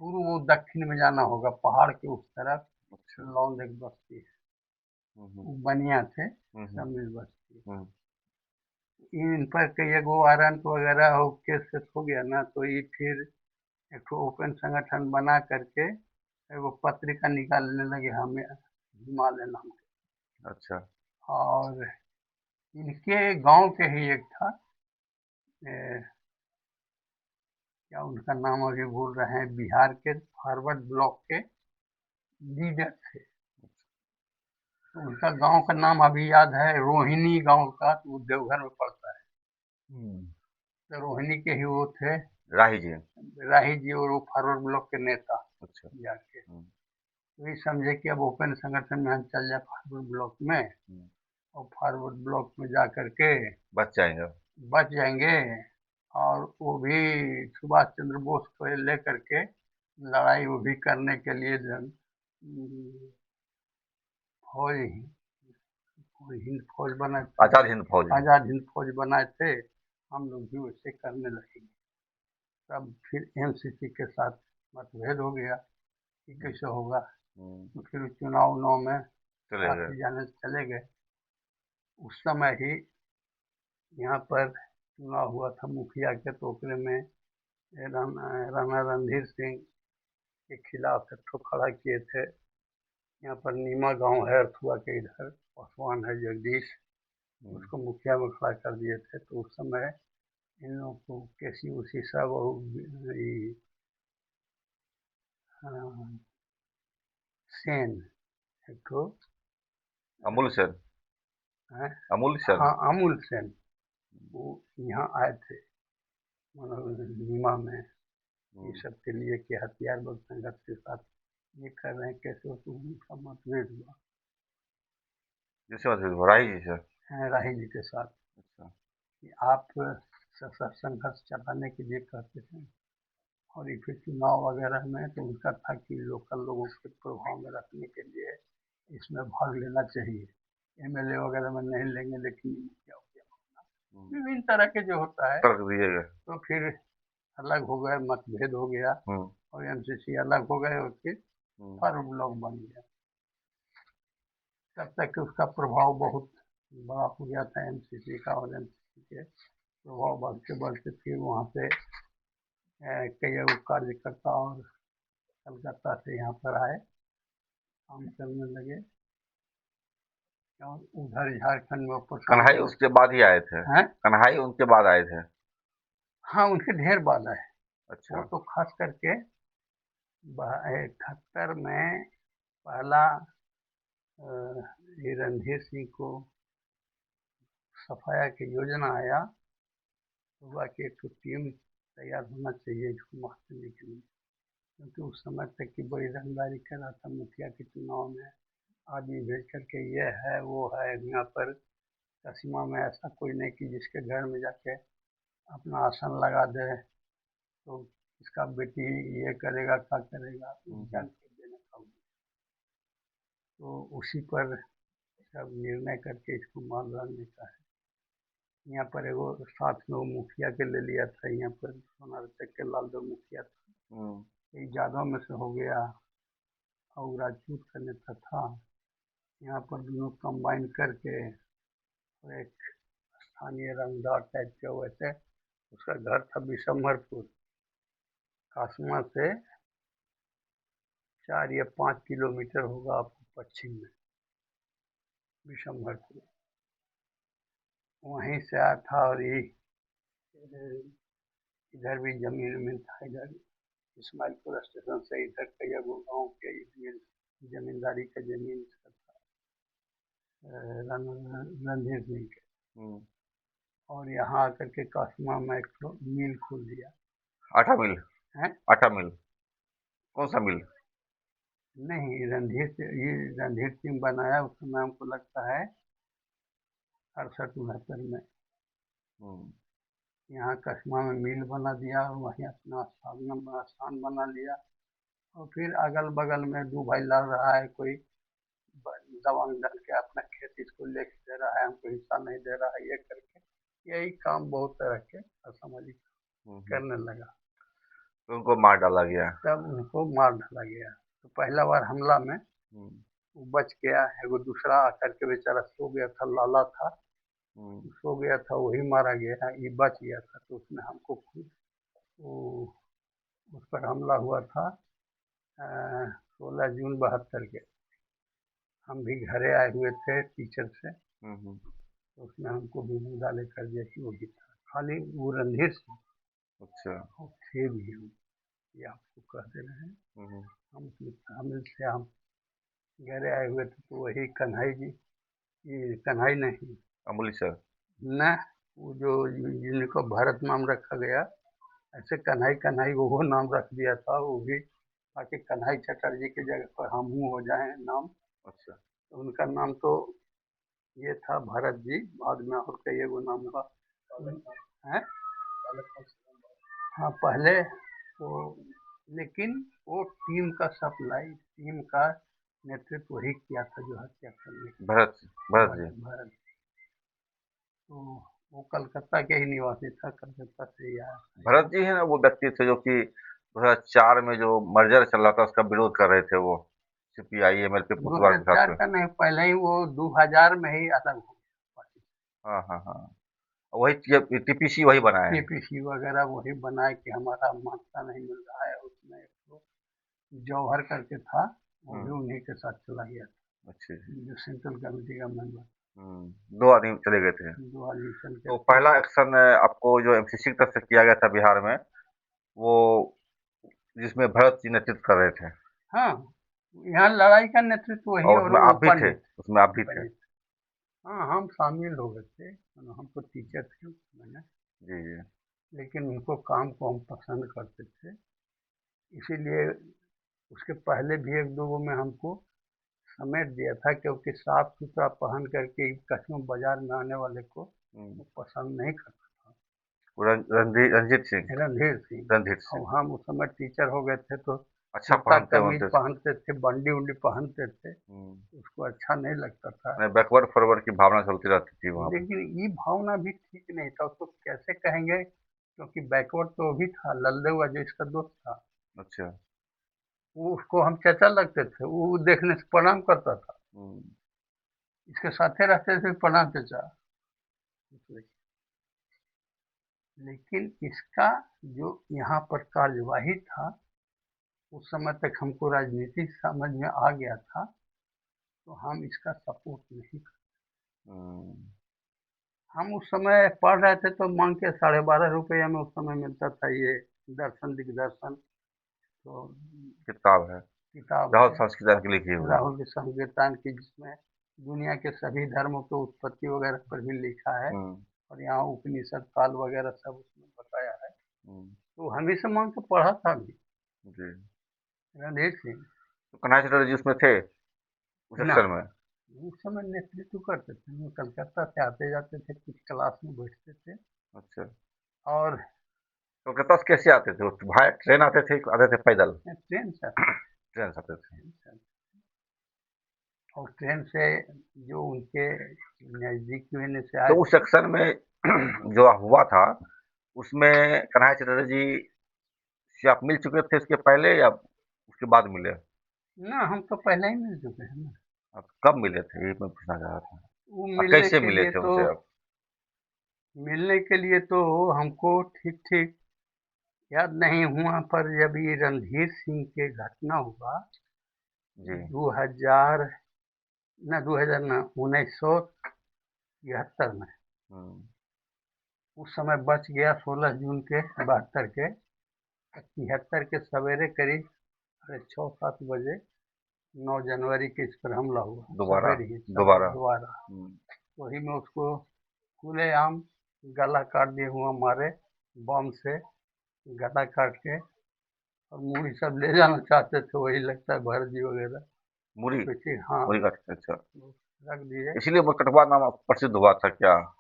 पूर्व दक्षिण में जाना होगा, पहाड़ के उस तरफ अच्छा। लौंड एक बस्ती है। हुँ, हुँ। वो बनिया थे, हुँ, हुँ। तमिल बस्ती। हुँ, इन पर कई एगो वारंट वगैरह हो, केस हो गया ना, तो ये फिर एक ठो ओपन संगठन बना करके एगो पत्रिका निकालने लगे, हमें हिमालय नाम के। अच्छा। और इनके गांव के ही एक था, ए, क्या उनका नाम अभी भूल रहे हैं, बिहार के फॉरवर्ड ब्लॉक के लीडर थे। तो उनका गांव का नाम अभी याद है, रोहिणी गांव का, तो वो देवघर में पड़ता है। हुँ। तो रोहिणी के ही वो थे राही जी। राही जी, और वो फॉरवर्ड ब्लॉक के नेता अच्छा। जाके। हुँ, तो ये समझे कि अब ओपन संगठन में हम चल जाए फॉरवर्ड ब्लॉक में, हुँ। और फॉरवर्ड ब्लॉक में जा करके बच जाएँगे। बच जाएंगे। और वो भी सुभाष चंद्र बोस को लेकर के लड़ाई वो भी करने के लिए फौज, कोई हिंद फौज बनाए थे, आज़ाद हिंद फौज में। आज़ाद हिंद फौज बनाए थे। हम लोग भी वैसे करने लगेंगे। तब फिर एमसीसी के साथ मतभेद हो गया कि हुँ, कैसे होगा। हुँ। तो फिर चुनाव उनाव में चले साथ गए। ही जाने चले गए। उस समय ही यहाँ पर चुनाव हुआ था मुखिया के, तो ओकरे में राणा रणधीर सिंह के खिलाफ एक ठो खड़ा किए थे। यहाँ पर नीमा गांव है अर्थुआ के इधर, पासवान है जगदीश, हुँ। उसको मुखिया में खड़ा कर दिए थे। तो उस समय इन लोगों को केसी उसी सब, और ये, हाँ, सेन एक ठो अमूल सेन। है, अमूल सेन। हाँ अमूल सेन, वो यहाँ आए थे नीमा में, ये हुँ। सब के लिए कि हथियार बंद संघर्ष के साथ ये कर रहे हैं, कैसे तो उनका मतभेद हुआ जिससे मतभेद हुआ, राही जी से। है राही जी के साथ, अच्छा। कि आप संघर्ष चलाने के लिए कहते हैं। और ये फिर चुनाव वगैरह में तो उनका था कि लोकल लोगों के प्रभाव में रखने के लिए इसमें भाग लेना चाहिए। एमएलए वगैरह में नहीं लेंगे, लेकिन क्या हो गया, हुँ। विभिन्न तरह के जो होता है। तर्क दिए गए। तो फिर अलग हो गए, मतभेद हो गया, हुँ, और एमसीसी अलग हो गए, और फिर हुँ। फर्म लोग बन गया। तब तक उसका प्रभाव बहुत बड़ा हो गया था एमसीसी का, और एमसीसी के प्रभाव बढ़ते बढ़ते फिर वहाँ से कई कार्यकर्ता और कलकत्ता से यहाँ पर आए, काम करने लगे। और उधर झारखंड में प्रशांत कन्हई किशोर उसके बाद ही आए थे। हैं। कन्हई उनके बाद आए थे। हाँ, उनके ढेर बाद आए। वो अच्छा। तो खास करके 78 में पहला ये रणधीर सिंह को सफाया की योजना आया, तो हुआ कि एक तो टीम तैयार होना चाहिए इसको मात देने के लिए, क्योंकि उस समय तक की बड़ी रंगदारी कर रहा था मुखिया के चुनाव में, आदमी भेज करके ये है वो है। यहाँ पर कसीमा में ऐसा कोई नहीं कि जिसके घर में जाके अपना आसन लगा दे, तो इसका बेटी ये करेगा क्या करेगा, हुँ, जान हुँ। के देने का। तो उसी पर सब निर्णय करके इसको मार डालने का है। यहाँ पर एगो साथ में वो मुखिया के ले लिया था, यहाँ पर सोनारचक के लालदेव मुखिया था, हुँ। एक यादव में से हो गया, और राजपूत का नेता था। यहाँ पर दोनों कंबाइन करके, और एक स्थानीय रंगदार टाइप के हुए थे, उसका घर था बिशम्भरपुर, कासमा से 4 या 5 किलोमीटर होगा आपको पश्चिम में। विशंभरपुर वहीं से आया था। और ये इधर भी जमीन उमीन था, इधर इस्माइलपुर स्टेशन से इधर कई गाँव के जमींदारी का जमीन था, रणधीर सिंह के। हम्म। और यहाँ आकर के कासमा में एक ठो मिल खोल दिया आटा मिल। है। आटा मिल। कौन सा मिल? नहीं, ये रणधीर सिंह बनाया उस समय, हमको लगता है 68-69 में। हम्म। यहाँ कस्बा में मिल बना दिया और वहीं अपना स्थान बना लिया। और फिर अगल बगल में दो भाई लड़ रहा है, कोई दबंग डाल के अपना खेत इसको लेके दे रहा है, हमको हिस्सा नहीं दे रहा है, ये करके यही काम बहुत तरह के असामाजिक हम्म। करने लगा। तो उनको मार डाला गया। तब उनको मार डाला गया। तो पहला बार हमला में हम्म। वो बच गया है, वो दूसरा आकर के बेचारा सो गया था, लाला था, हम्म। सो गया था, वही मारा गया, ये बच गया था। तो उसने हमको खुद वो उस पर हमला हुआ था 16 जून 72 के। हम भी घरे आए हुए थे टीचर से, हम्म। तो उसने हमको भी मुंगा लेकर दिया कि वही था। खाली वो रणधीर सिंह अच्छा। और थे भी हम, ये आपको कह दे रहे हैं। हम्म। हम घरे आए हुए थे, तो वही कन्हई जी, ये कन्हई नहीं, अमूली सर। न वो जो जिनको भरत नाम रखा गया, ऐसे कन्हई कन्हई वो नाम रख दिया था वो भी, ताकि कन्हई चटर्जी की जगह पर हम हो जाए नाम। अच्छा। तो उनका नाम तो ये था भरत जी, बाद में और कई एगो नाम था है। हाँ पहले वो, लेकिन वो टीम का सप्लाई, टीम का नेतृत्व वही किया था जो हत्या करने की। भरत। भरत जी। भरत। तो वो कलकत्ता के ही निवासी था, कलकत्ता से ही आया था भरत यहाँ। जी है ना वो व्यक्ति थे जो कि 2004 में जो मर्जर चल रहा था उसका विरोध कर रहे थे, वो सीपीआई एमएलपी पुतवार के साथ 2004 में। का नहीं, पहले ही वो 2000 में ही अलग हो गया। हाँ हाँ हाँ। वही टीपीसी वही बनाए हैं। टीपीसी वगैरह वही बनाए कि हमारा मान्यता नहीं मिल रहा है। उसमें एक तो जौहर करके था, वो भी हम्म। उन्हीं के साथ चला गया अच्छे। था, जो सेंट्रल कमेटी का मेंबर। दो आदमी चले गए थे। दो आदमी चल के तो थे। पहला एक्शन आपको जो एमसीसी की तरफ से किया गया था बिहार में, वो जिसमें भरत जी नेतृत्व कर रहे थे, हाँ, यहाँ लड़ाई का नेतृत्व वही, और और उसमें वो आप भी थे, पंडित। उसमें आप भी थे। पंडित, हाँ हम शामिल हो गए थे, हम तो टीचर थे मैंने। जी जी। लेकिन उनको काम को हम पसंद करते थे, इसीलिए उसके पहले भी एक दो में हमको समेट दिया था, क्योंकि साफ सुथरा पहन करके कस्बों बाजार में आने वाले को हम्म। वो पसंद नहीं करता था। वो रंजीत सिंह। रणधीर रणधीर सिंह। और सिंह। हम उस समय टीचर हो गए थे, तो अच्छा कुर्ता पहनते कमीज वहनते थे। पहनते थे, बंडी उंडी पहनते थे, हम्म। उसको अच्छा नहीं लगता था। बैकवर्ड फॉरवर्ड की भावना चलती रहती थी वहां पर। लेकिन ये भावना भी ठीक नहीं था, उसको कैसे कहेंगे, क्योंकि बैकवर्ड तो भी था, लल्ले जो इसका दोस्त था, अच्छा। वो उसको हम चाचा लगते थे, वो देखने से प्रणाम करता था, हम्म। इसके साथे रहते थे, प्रणाम चाचा। लेकिन इसका जो यहाँ पर कार्यवाही था, उस समय तक हमको राजनीति समझ में आ गया था, तो हम इसका सपोर्ट नहीं कर। हम्म। हम उस समय पढ़ रहे थे, तो मांग के 12.5 रुपये में उस समय मिलता था ये दर्शन दिग्दर्शन, तो किताब है। किताब राहुल है संस्कृत की लिखी हुई। राहुल के संकीर्तन की, जिसमें दुनिया के सभी धर्मों की उत्पत्ति वगैरह पर भी लिखा है। हम्म। और यहाँ उपनिषद काल वगैरह सब उसमें बताया है। हम्म। तो हम ही से मांग के पढ़ा था भी, जी। रणधीर सिंह। तो कन्हैया चटर्जी उसमें थे, उस ना, सेक्शन में? उस समय नेतृत्व करते थे, हम कलकत्ता से आते जाते थे, कुछ क्लास में बैठते थे। अच्छा। और कोलकाता से कैसे आते थे? भाई ट्रेन आते थे, आते थे पैदल? ट्रेन से आते ट्रेन से आते थे। थे। और ट्रेन से जो उनके नज़दीक में से तो आए उस थे। सेक्शन में जो हुआ था, उसमें कन्हैया चटर्जी से आप मिल चुके थे इसके पहले या उसके बाद मिले? ना, हम तो पहले ही मिल चुके हैं ना। आप कब मिले थे, ये मैं पूछना चाह रहा था। वो और मिलने कैसे के मिले लिए थे तो उनसे आप? मिलने के लिए तो हमको ठीक ठीक याद नहीं हुआ, पर जब ये रणधीर सिंह के घटना हुआ जी। 2000 न 2000 न 1973 में। हम्म, उस समय बच गया 16 जून के 72 के। 73 के सवेरे करीब 6-7 बजे 9 जनवरी के इस पर हमला हुआ, दोबारा सवेरे ही दोबारा। दोबारा। हम्म, वही में उसको खुलेआम गला काट दिए हुआ मारे बम से, गला काट के। और मूड़ी सब ले जाना चाहते थे, वही लगता है भरत जी वगैरह। मुरी सोचिए, हाँ, मुरी का, अच्छा। रख दिए। इसलिए वो कटवा नाम प्रसिद्ध हुआ था क्या?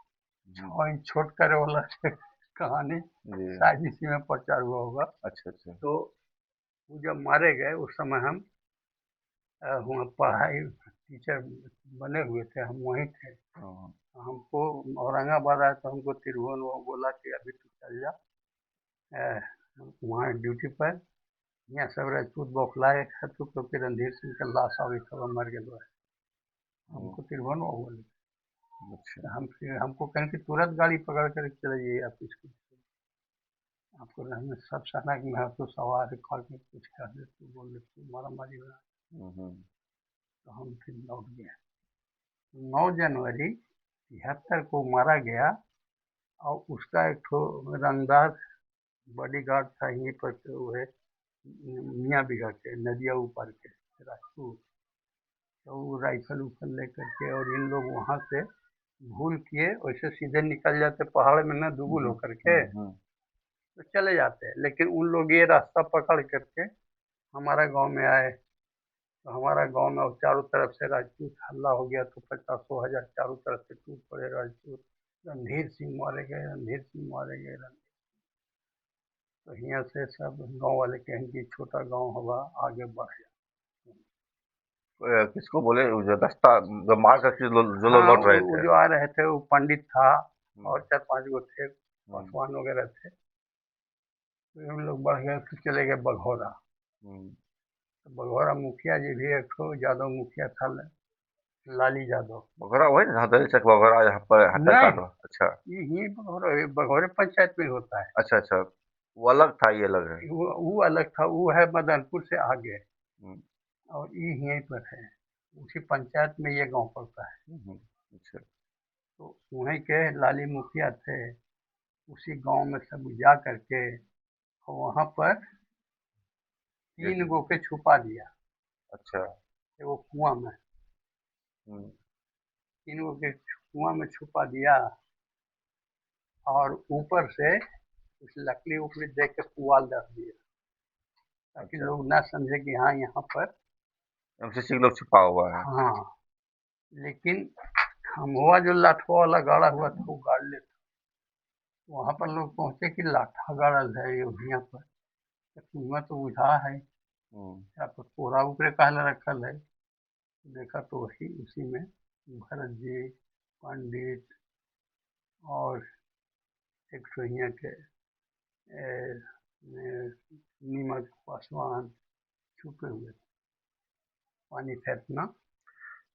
और इन छोटकर वाला कहानी जी। शायद इसी में प्रचार हुआ होगा। अच्छा अच्छा। तो वो जब मारे गए उस समय हम वहाँ पढ़ाई टीचर बने हुए थे, हम वहीं थे। हाँ, हमको औरंगाबाद आया तो हमको त्रिभुवन वो बोला कि अभी तू चल जा वहाँ ड्यूटी पर। यहाँ सब राजपूत बौखलाए है तो, क्योंकि रणधीर सिंह का लाश अभी खबर मर गया है। हम्म, हमको त्रिभुवन वो बोले। अच्छा। तो हम फिर हमको कहें कि तुरंत गाड़ी पकड़ कर चले जाइए आप स्कूल। आपको रहने सब सेना के मैं तो सवार कॉल में कुछ कर दे तो बोल दे तो मारा मारी हुआ। हम्म, तो हम फिर लौट गए। 9 जनवरी 73 को मारा गया। और उसका एक ठो रंगदार बॉडीगार्ड था यहीं पर के, वो है मियाँ बीघा के नदिया ऊपर के राजपूत। तो वो राइफल उफल लेकर के, और इन लोग वहाँ से भूल किए वैसे सीधे निकल जाते पहाड़ में ना दुगुल होकर के, हम्म, तो चले जाते। लेकिन उन लोग ये रास्ता पकड़ करके हमारा गांव में आए। तो हमारा गांव में चारों तरफ से राजपूत हल्ला हो गया, तो 50-100 हजार चारों तरफ से टूट पड़े राजपूत। रणधीर सिंह मारे गए, रणधीर सिंह मारे गए। तो यहाँ से सब गांव वाले कहें कि छोटा गांव होगा, आगे बढ़ जाए। किसको बोले, वो जो रास्ता जो मार करके जो लोग हाँ, लौट रहे वो थे? जो आ रहे थे वो पंडित था, हम्म, और 4-5 गो थे, हम्म, पासवान वगैरह थे। तो हम लोग बढ़ गए, फिर चले गए बघौरा। हम्म, तो बघौरा मुखिया जी भी एक ठो यादव मुखिया था, लाली यादव। वगैरह वही ना, जहाँ दलित चक वगैरह यहाँ पर नहीं, हत्याकांड हुआ। अच्छा ये बघौरे पंचायत में होता है। अच्छा अच्छा, वो अलग था, ये अलग है। वो अलग था, वो है मदनपुर से आगे। हम्म, और ये यहीं पर है, उसी पंचायत में ये गांव पड़ता है। हम्म, अच्छा। तो वहीं के लाली मुखिया थे। उसी गांव में सब जा करके वहां पर जी 3 गो के छुपा दिया, अच्छा। वो कुआं में। हम्म, 3 गो के कुआं में छुपा दिया। और ऊपर से कुछ लकड़ी उकड़ी दे के पुआल दर दिया, ताकि अच्छा। लोग ना समझे कि हाँ यहाँ पर। एमसीसी लोग छिपा हुआ है। हाँ, लेकिन खम्भवा जो लाठवा वाला गाड़ा हुआ था वो गाड़ ले। वहां पर लोग पहुंचे कि लाठा गाड़ल है ये यहाँ पर। तो कुआं तो बुझा है, हम्म, यहाँ पर कोरा ऊपरे काहे रखल है। देखा तो वही उसी में भरत जी, पंडित, और एक ठो यहाँ के नीमक पासवान छुपे हुए थे, पानी फेंकना।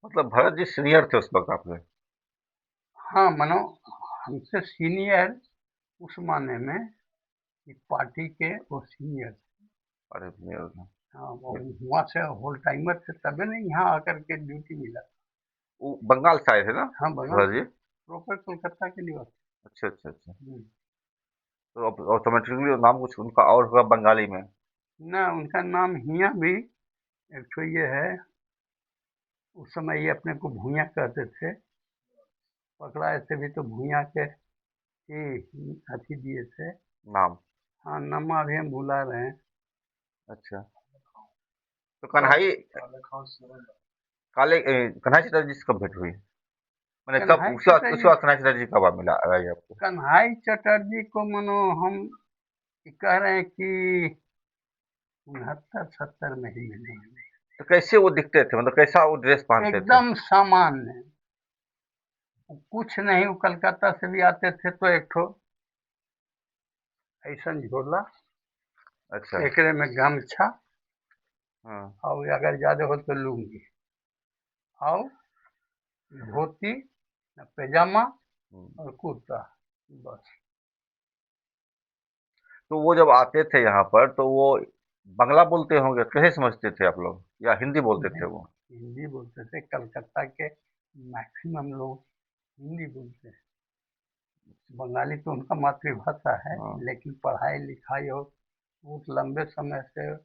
मतलब भरत जी सीनियर थे उस वक्त आपके? हाँ, मनो हमसे सीनियर उस माने में कि पार्टी के वो सीनियर थे। अरे हाँ, वो वहाँ से होल टाइमर थे, तबे नहीं यहाँ आकर के ड्यूटी मिला। वो बंगाल से आए थे ना हाँ, बंगाल भरत से, जी? प्रॉपर कोलकाता के निवासी। अच्छा अच्छा अच्छा। हम्म। तो अब ऑटोमेटिकली नाम कुछ उनका और होगा बंगाली में? ना, उनका नाम हिया भी एक ठो ये है। उस समय ये अपने को भूया कहते थे, पकड़ाए थे भी तो भूया के ही अथी दिए थे। नाम? हाँ, नमा अभी हम भुला रहे हैं। अच्छा। तो कन्हई कन्हई चटर्जी से कब भेंट हुई? मैंने कब कन्हई उसके चटर्जी, बाद कन्हई चटर्जी कब मिला आई आपको? कन्हई चटर्जी को मनो हम कह रहे हैं कि 69-70 में ही मिले हैं। तो कैसे वो दिखते थे, मतलब कैसा वो ड्रेस पहनते थे? एकदम सामान्य, कुछ नहीं। वो कलकत्ता से भी आते थे तो एक ठो ऐसा झोला, अच्छा। एकरे में गमछा, हाँ। और अगर ज्यादा हो तो लुंगी, और धोती, पैजामा, हम्म। और कुर्ता, बस। तो वो जब आते थे यहाँ पर तो वो बांग्ला बोलते होंगे, कैसे समझते थे आप लोग, या हिंदी बोलते थे वो? हिंदी बोलते थे। कलकत्ता के मैक्सिमम लोग हिंदी बोलते हैं। बंगाली तो उनका मातृभाषा है, हाँ। लेकिन पढ़ाई लिखाई और बहुत लंबे समय से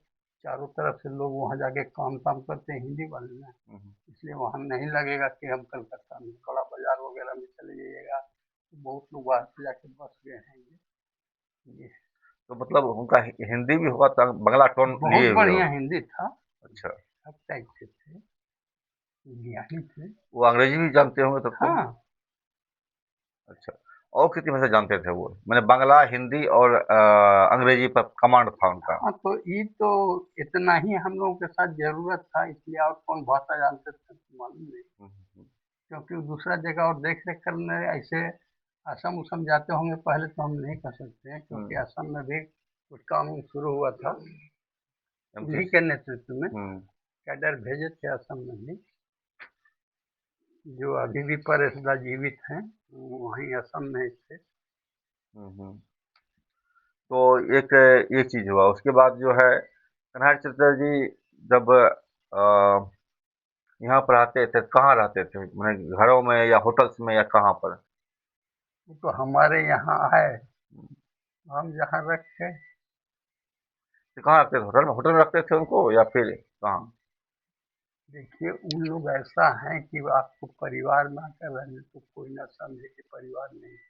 चारों तरफ से लोग वहाँ जाके काम करते हैं हिंदी वाले में, हम्म। इसलिए वहाँ नहीं लगेगा कि हम कलकत्ता में बड़ा बाजार वगैरह में चले जाइएगा तो बहुत लोग वहाँ से जाके बस गए हैं। ये तो मतलब उनका हिंदी भी होगा तो बंगला टोन लिए बहुत हुए हो। बढ़िया हिंदी था। अच्छा। सब टाइप के थे, ज्ञानी थे। वो अंग्रेजी भी जानते होंगे तब तो। हाँ। अच्छा। और कितनी भाषा जानते थे वो? मैंने बांग्ला, हिंदी और अंग्रेजी पर कमांड था उनका। हाँ, तो ये तो इतना ही हम लोगों के साथ जरूरत था, इसलिए और कौन भाषा जानते थे तो मालूम नहीं। हम्म। क्योंकि वो दूसरा जगह और देख रेख करने ऐसे असम उसम जाते होंगे पहले, तो हम नहीं कह सकते हैं, क्योंकि हम्म। असम में भी कुछ काम शुरू हुआ था एमपी। उन्हीं के नेतृत्व में। हम्म। कैडर भेजे थे असम में भी, जो अभी भी परेशदा जीवित हैं, वहीं असम में ही थे। हम्म। तो एक ये चीज हुआ, उसके बाद जो है कन्हैया चतुर्वेदी जब यहाँ पर आते थे, कहाँ रहते थे? मैंने घरों में या होटल्स में या कहाँ पर? वो तो हमारे यहाँ आए, हम जहाँ रखे। तो कहाँ रखते थे? होटल में रखते थे उनको या फिर कहाँ? देखिए, उन लोग ऐसा हैं कि वो आपको परिवार में आकर रहने तो कोई ना समझे कि परिवार नहीं है।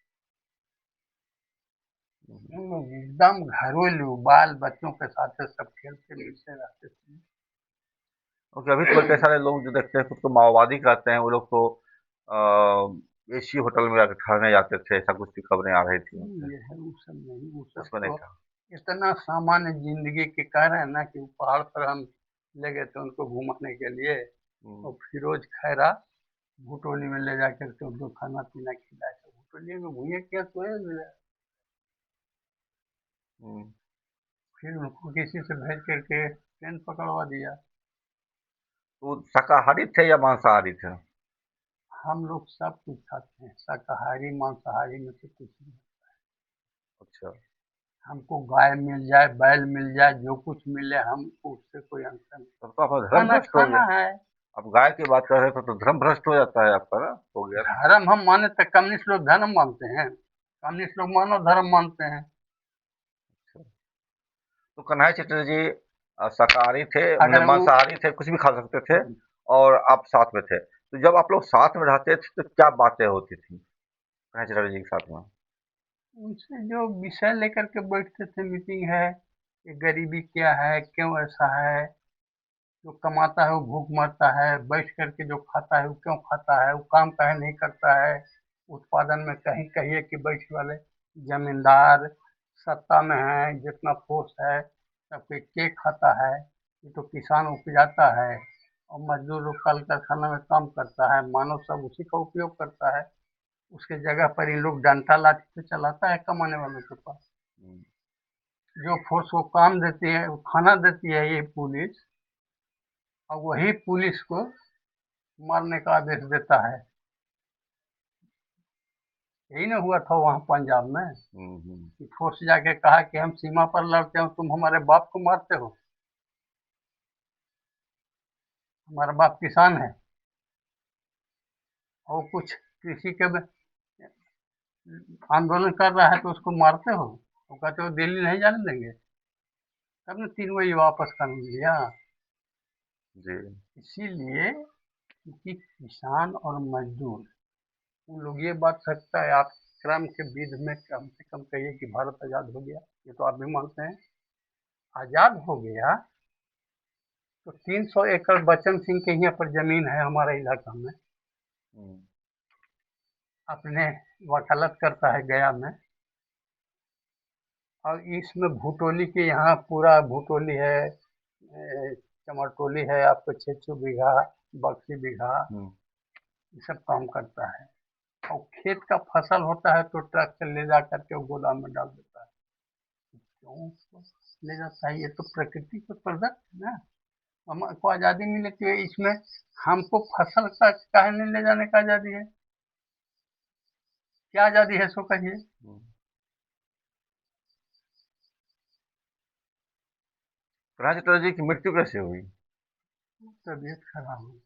हम्म। उन लोग एकदम घरेलू बाल बच्चों के साथ सब खेलते मिलते रहते थे। क्योंकि अभी तो कई सारे लोग जो देखते हैं खुद को माओवादी कहते हैं, वो लोग तो एसी होटल में जाकर ठहरने जाते थे, ऐसा कुछ की खबरें आ रही थी उनसे। ये है, वो सब नहीं, वो सब उसमें नहीं तो था। इतना सामान्य जिंदगी के कह रहे हैं ना कि वो पहाड़ पर हम ले गए थे उनको घुमाने के लिए, हम्म। और फिरोज खैरा भुटोली में ले जाकर के उनको खाना पीना खिलाया, तो भुटोली में भूये क्या सोए मिले। हम्म। फिर उनको किसी से भेज करके ट्रेन पकड़वा दिया। तो वो शाकाहारी थे या मांसाहारी थे? हम लोग सब कुछ खाते हैं, शाकाहारी मांसाहारी में से कुछ नहीं। अच्छा। हमको गाय मिल जाए, बैल मिल जाए, जो कुछ मिले, हमको उससे कोई अंतर नहीं। तब तो आपका धर्म खाना भ्रष्ट हो गया। खाना है। आप गाय की बात कर रहे थे तो धर्म भ्रष्ट हो जाता है आपका ना, हो गया ना। धर्म हम माने तो कम्युनिस्ट लोग धर्म मानते हैं? कम्युनिस्ट लोग मानव धर्म मानते हैं। अच्छा। तो कन्हैया चटर्जी शाकाहारी थे, अगर मतलब वो मांसाहारी थे, कुछ भी खा सकते थे और आप साथ में थे। तो जब आप लोग साथ में रहते थे तो क्या बातें होती थी कन्हैया चटर्जी जी के साथ में? उनसे जो विषय लेकर के बैठते थे, मीटिंग है कि गरीबी क्या है, क्यों ऐसा है, जो कमाता है वो भूख मरता है, बैठ करके जो खाता है वो क्यों खाता है, वो काम काहे नहीं करता है। उत्पादन में कहीं कहिए कि बैठे वाले जमींदार सत्ता में है, जितना फोर्स है सबके के खाता है। ये तो किसान उपजाता है और मजदूर लोग कल कारखाना में काम करता है, मानव सब उसी का उपयोग करता है। उसके जगह पर इन लोग डंडा लाठी तो चलाता है कमाने वालों के पास। हम्म। जो फोर्स को काम देती है, वो खाना देती है, ये पुलिस, और वही पुलिस को मारने का आदेश देता है। यही ना हुआ था वहाँ पंजाब में, हम्म। कि फोर्स जाके कहा कि हम सीमा पर लड़ते हो, तुम हमारे बाप को मारते हो। हमारा बाप किसान है और कुछ कृषि के आंदोलन कर रहा है तो उसको मारते हो, वो कहते हो दिल्ली नहीं जाने देंगे। तब ने तीन वही वापस कर लिया। जी। इसीलिए कि किसान और मजदूर, उन लोग ये बात सकता है आप क्रम के विध में कम से कम कहिए कि भारत आज़ाद हो गया, ये तो आप भी मानते हैं। आज़ाद हो गया तो 300 एकड़ बचन सिंह के यहाँ पर जमीन है हमारे इलाका में, हम्म। अपने वकालत करता है गया में। और इसमें भूटोली के यहाँ पूरा भूटोली है, चमरटोली है, आपको 600 बीघा, बक्सी बीघा, हम्म। ये सब काम करता है। और खेत का फसल होता है तो ट्रक से ले जा करके वो गोदाम में डाल देता है। क्यों उसको ले जाता है? ये तो प्रकृति के प्रोडक्ट है ना। हमको आज़ादी मिली थी इसमें, हमको फसल का काहे नहीं ले जाने का आज़ादी है? क्या आज़ादी है सो कहिए। हम्म। कन्हैया चटर्जी की मृत्यु कैसे हुई? तबीयत खराब हुई।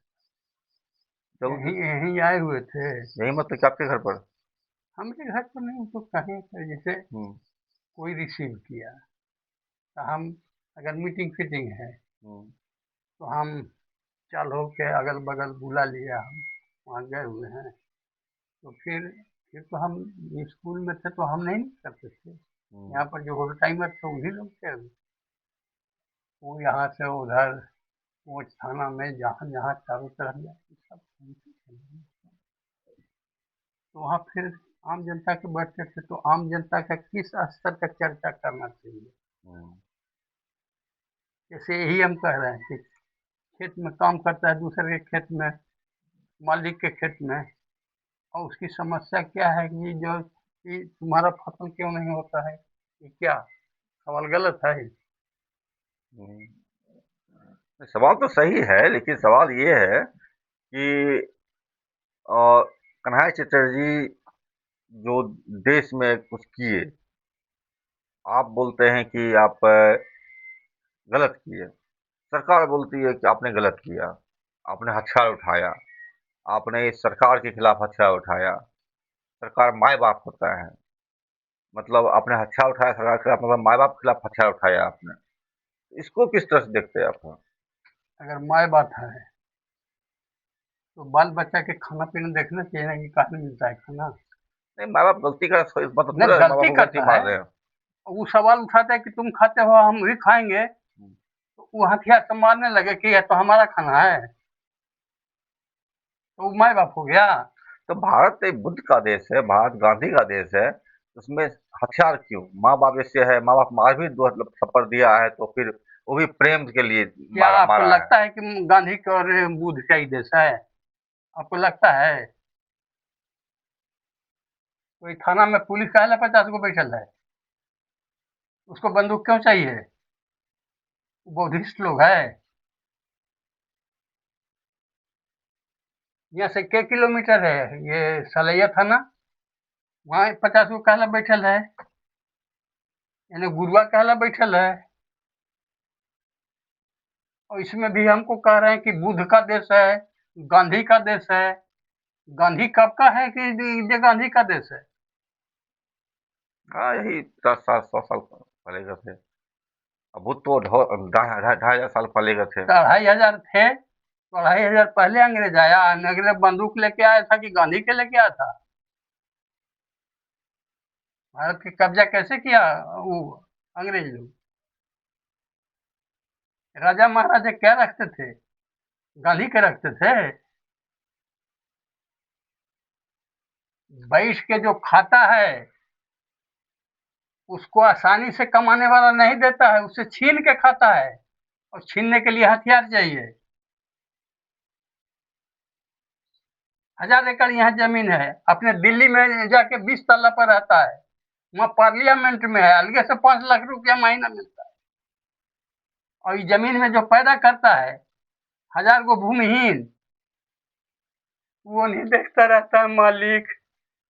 जब यहीं यहीं आए हुए थे। यही मतलब कि आपके घर पर? हमारे घर पर नहीं तो कहीं पर, जैसे हम्म। कोई रिसीव किया तो हम, अगर मीटिंग फिटिंग है हम्म। तो हम चल हो के अगल बगल बुला लिया, हम वहाँ गए हुए हैं। तो फिर तो हम स्कूल में थे तो हम नहीं करते थे। हम्म। यहाँ पर जो होल टाइमर थे वही लोग थे। वो यहाँ से उधर वो थाना में जहाँ जहाँ चारों तरफ जाते सब घूमते थे। तो वहाँ फिर आम जनता के बैठते थे, तो आम जनता का किस स्तर का चर्चा करना चाहिए। हम्म। जैसे यही हम कह रहे हैं कि खेत में काम करता है दूसरे के खेत में, मालिक के खेत में, और उसकी समस्या क्या है कि जो कि तुम्हारा फसल क्यों नहीं होता है, ये क्या सवाल गलत है? हम्म। सवाल तो सही है, लेकिन सवाल ये है कि अ, कन्हैया चटर्जी जो देश में कुछ किए, आप बोलते हैं कि आप गलत किए। सरकार बोलती है कि आपने गलत किया, आपने हथियार उठाया, आपने इस सरकार के खिलाफ हथियार उठाया। सरकार माए बाप होता है, मतलब आपने हथियार उठाया सरकार के खिलाफ, मतलब माए बाप के खिलाफ हथियार उठाया आपने। इसको किस तरह से देखते हैं आप? अगर माए बात है तो बाल बच्चा के खाना पीना देखना चाहिए ना, कि कहाँ मिलता है खाना। नहीं, माए बाप गलती का इस मतलब न थोड़ा माए बाप गलती को गलती करता है, मार रहे हैं। वो सवाल उठाता है कि तुम खाते हो हम भी खाएंगे, तो वो हथियार से मारने लगे कि यह तो हमारा खाना है, तो वो माए बाप हो गया। तो भारत एक बुद्ध का देश है, भारत गांधी का देश है, उसमें हथियार क्यों? माँ बाप जैसे है, माँ बाप मार भी दो मतलब थप्पड़ दिया है तो फिर वो भी प्रेम के लिए क्या आपको मारा है। लगता है कि गांधी का और बुद्ध का ही देश है? आपको लगता है? कोई थाना में पुलिस का है 50 को बैठल है, उसको बंदूक क्यों चाहिए? बुद्धिस्ट लोग है। यहाँ से के किलोमीटर है ये सलैया थाना, वहाँ 50 को कहला बैठल है, यानी गुरुआ कहला बैठल है। और इसमें भी हमको कह रहे हैं कि बुद्ध का देश है, गांधी का देश है। गांधी कब का है कि ये गांधी का देश है? हाँ, यही 10 साल 100 साल पहले का थे। अब वो तो ढाई ढाई ढाई हजार साल पहले का थे। तो 2,500 थे, तो 2,500 पहले अंग्रेज आया, अंग्रेज बंदूक लेके आया था कि गांधी के लेके आया था? भारत के कब्जा कैसे किया वो अंग्रेज लोग? राजा महाराजा क्या रखते थे? गांधी के रखते थे। बैठ के जो खाता है उसको आसानी से कमाने वाला नहीं देता है, उससे छीन के खाता है, और छीनने के लिए हथियार चाहिए। 1,000 एकड़ यहाँ जमीन है, अपने दिल्ली में जाके 20 तल्ला पर रहता है, वहाँ पार्लियामेंट में है, अलगे से 5 लाख रुपया महीना मिलता है। और इस जमीन में जो पैदा करता है 1,000 को भूमिहीन, वो नहीं देखता रहता है मालिक,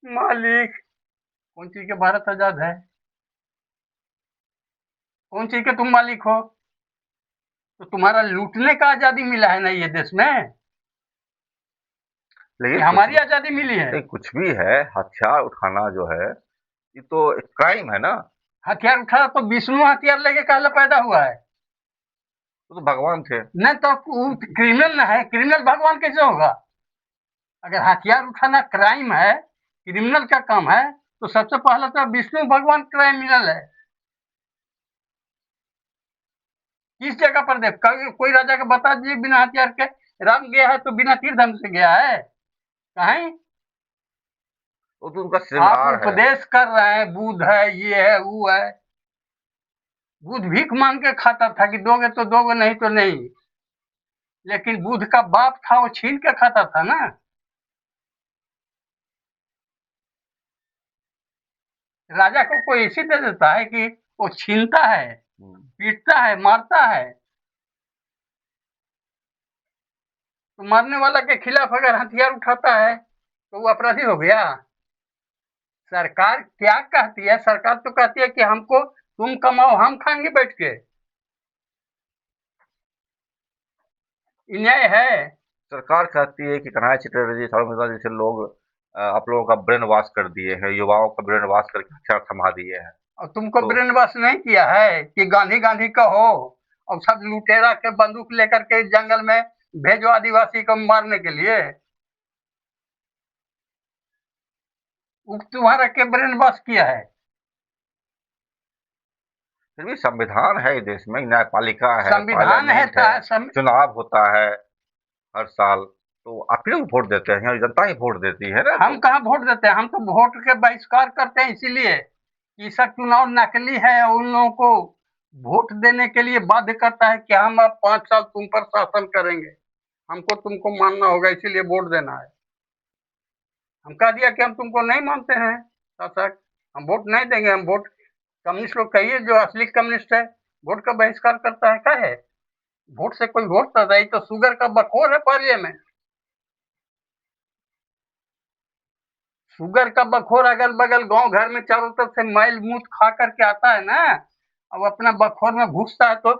मालिक। कौन चीज के भारत आजाद है? कौन चीज के तुम मालिक हो? तो तुम्हारा लूटने का आजादी मिला है ना ये देश में, लेकिन ये कुछ हमारी आजादी मिली है। कुछ भी है, हथियार उठाना जो है ये तो एक क्राइम है ना। हथियार उठा तो विष्णु हथियार लेके कहला पैदा हुआ है? वो तो भगवान थे। नहीं तो क्रिमिनल ना है, क्रिमिनल भगवान कैसे होगा? अगर हथियार उठाना क्राइम है, क्रिमिनल का काम है, तो सबसे पहले तो विष्णु भगवान क्राइमिनल है। किस जगह पर देख कोई राजा के बता दीजिए बिना हथियार के राम गया है तो बिना तीर धनुष से गया है कहीं? वो तो उनका आप श्रृंगार है। उपदेश कर रहे हैं बुद्ध है, ये है, वो है। बुद्ध भीख मांग के खाता था कि दोगे तो दोगे, नहीं तो नहीं। लेकिन बुद्ध का बाप था, वो छीन के खाता था ना। राजा को कोई ऐसी दे देता है कि वो छीनता है, हम्म। पीटता है, मारता है। तो मारने वाला के खिलाफ अगर हथियार उठाता है तो वो अपराधी हो गया? सरकार क्या कहती है? सरकार तो कहती है कि हमको तुम कमाओ हम खाएंगे बैठ के। ये न्याय है? सरकार कहती है कि कन्हैया चटर्जी साधु मिश्रा जैसे लोग आप लोगों का ब्रेन वॉश कर दिए हैं, युवाओं का ब्रेन वॉश करके हथियार थमा दिए हैं। और तुमको तो ब्रेन वॉश नहीं किया है कि गांधी गांधी कहो और सब लुटेरा के बंदूक लेकर के जंगल में भेजो आदिवासी को मारने के लिए? वो तुम्हारा के ब्रेन वॉश किया है? फिर भी संविधान है इस देश में, न्यायपालिका है, संविधान है पार्लियामेंट है, सम... चुनाव होता है हर साल। तो आप ही लोग वोट देते हैं, जनता ही वोट देती है ना। हम तो कहाँ वोट देते हैं? हम तो वोट के बहिष्कार करते हैं इसीलिए कि सब चुनाव नकली है और उन लोगों को वोट देने के लिए बाध्य करता है कि हम अब 5 साल तुम पर शासन करेंगे, हमको तुमको मानना होगा इसीलिए वोट देना है। हम कह दिया कि हम तुमको नहीं मानते हैं शासक, हम वोट नहीं देंगे, हम वोट कम्युनिस्ट लोग कहिए जो असली कम्युनिस्ट है वोट का बहिष्कार करता है क्या है? वोट से कोई वोट करता है? तो शुगर का बखोर है पार्लियामेंट। शुगर का बखोर अगल बगल गांव घर में चारों तरफ से मैल मूत खा करके आता है ना, अब अपना बखोर में घुसता है तो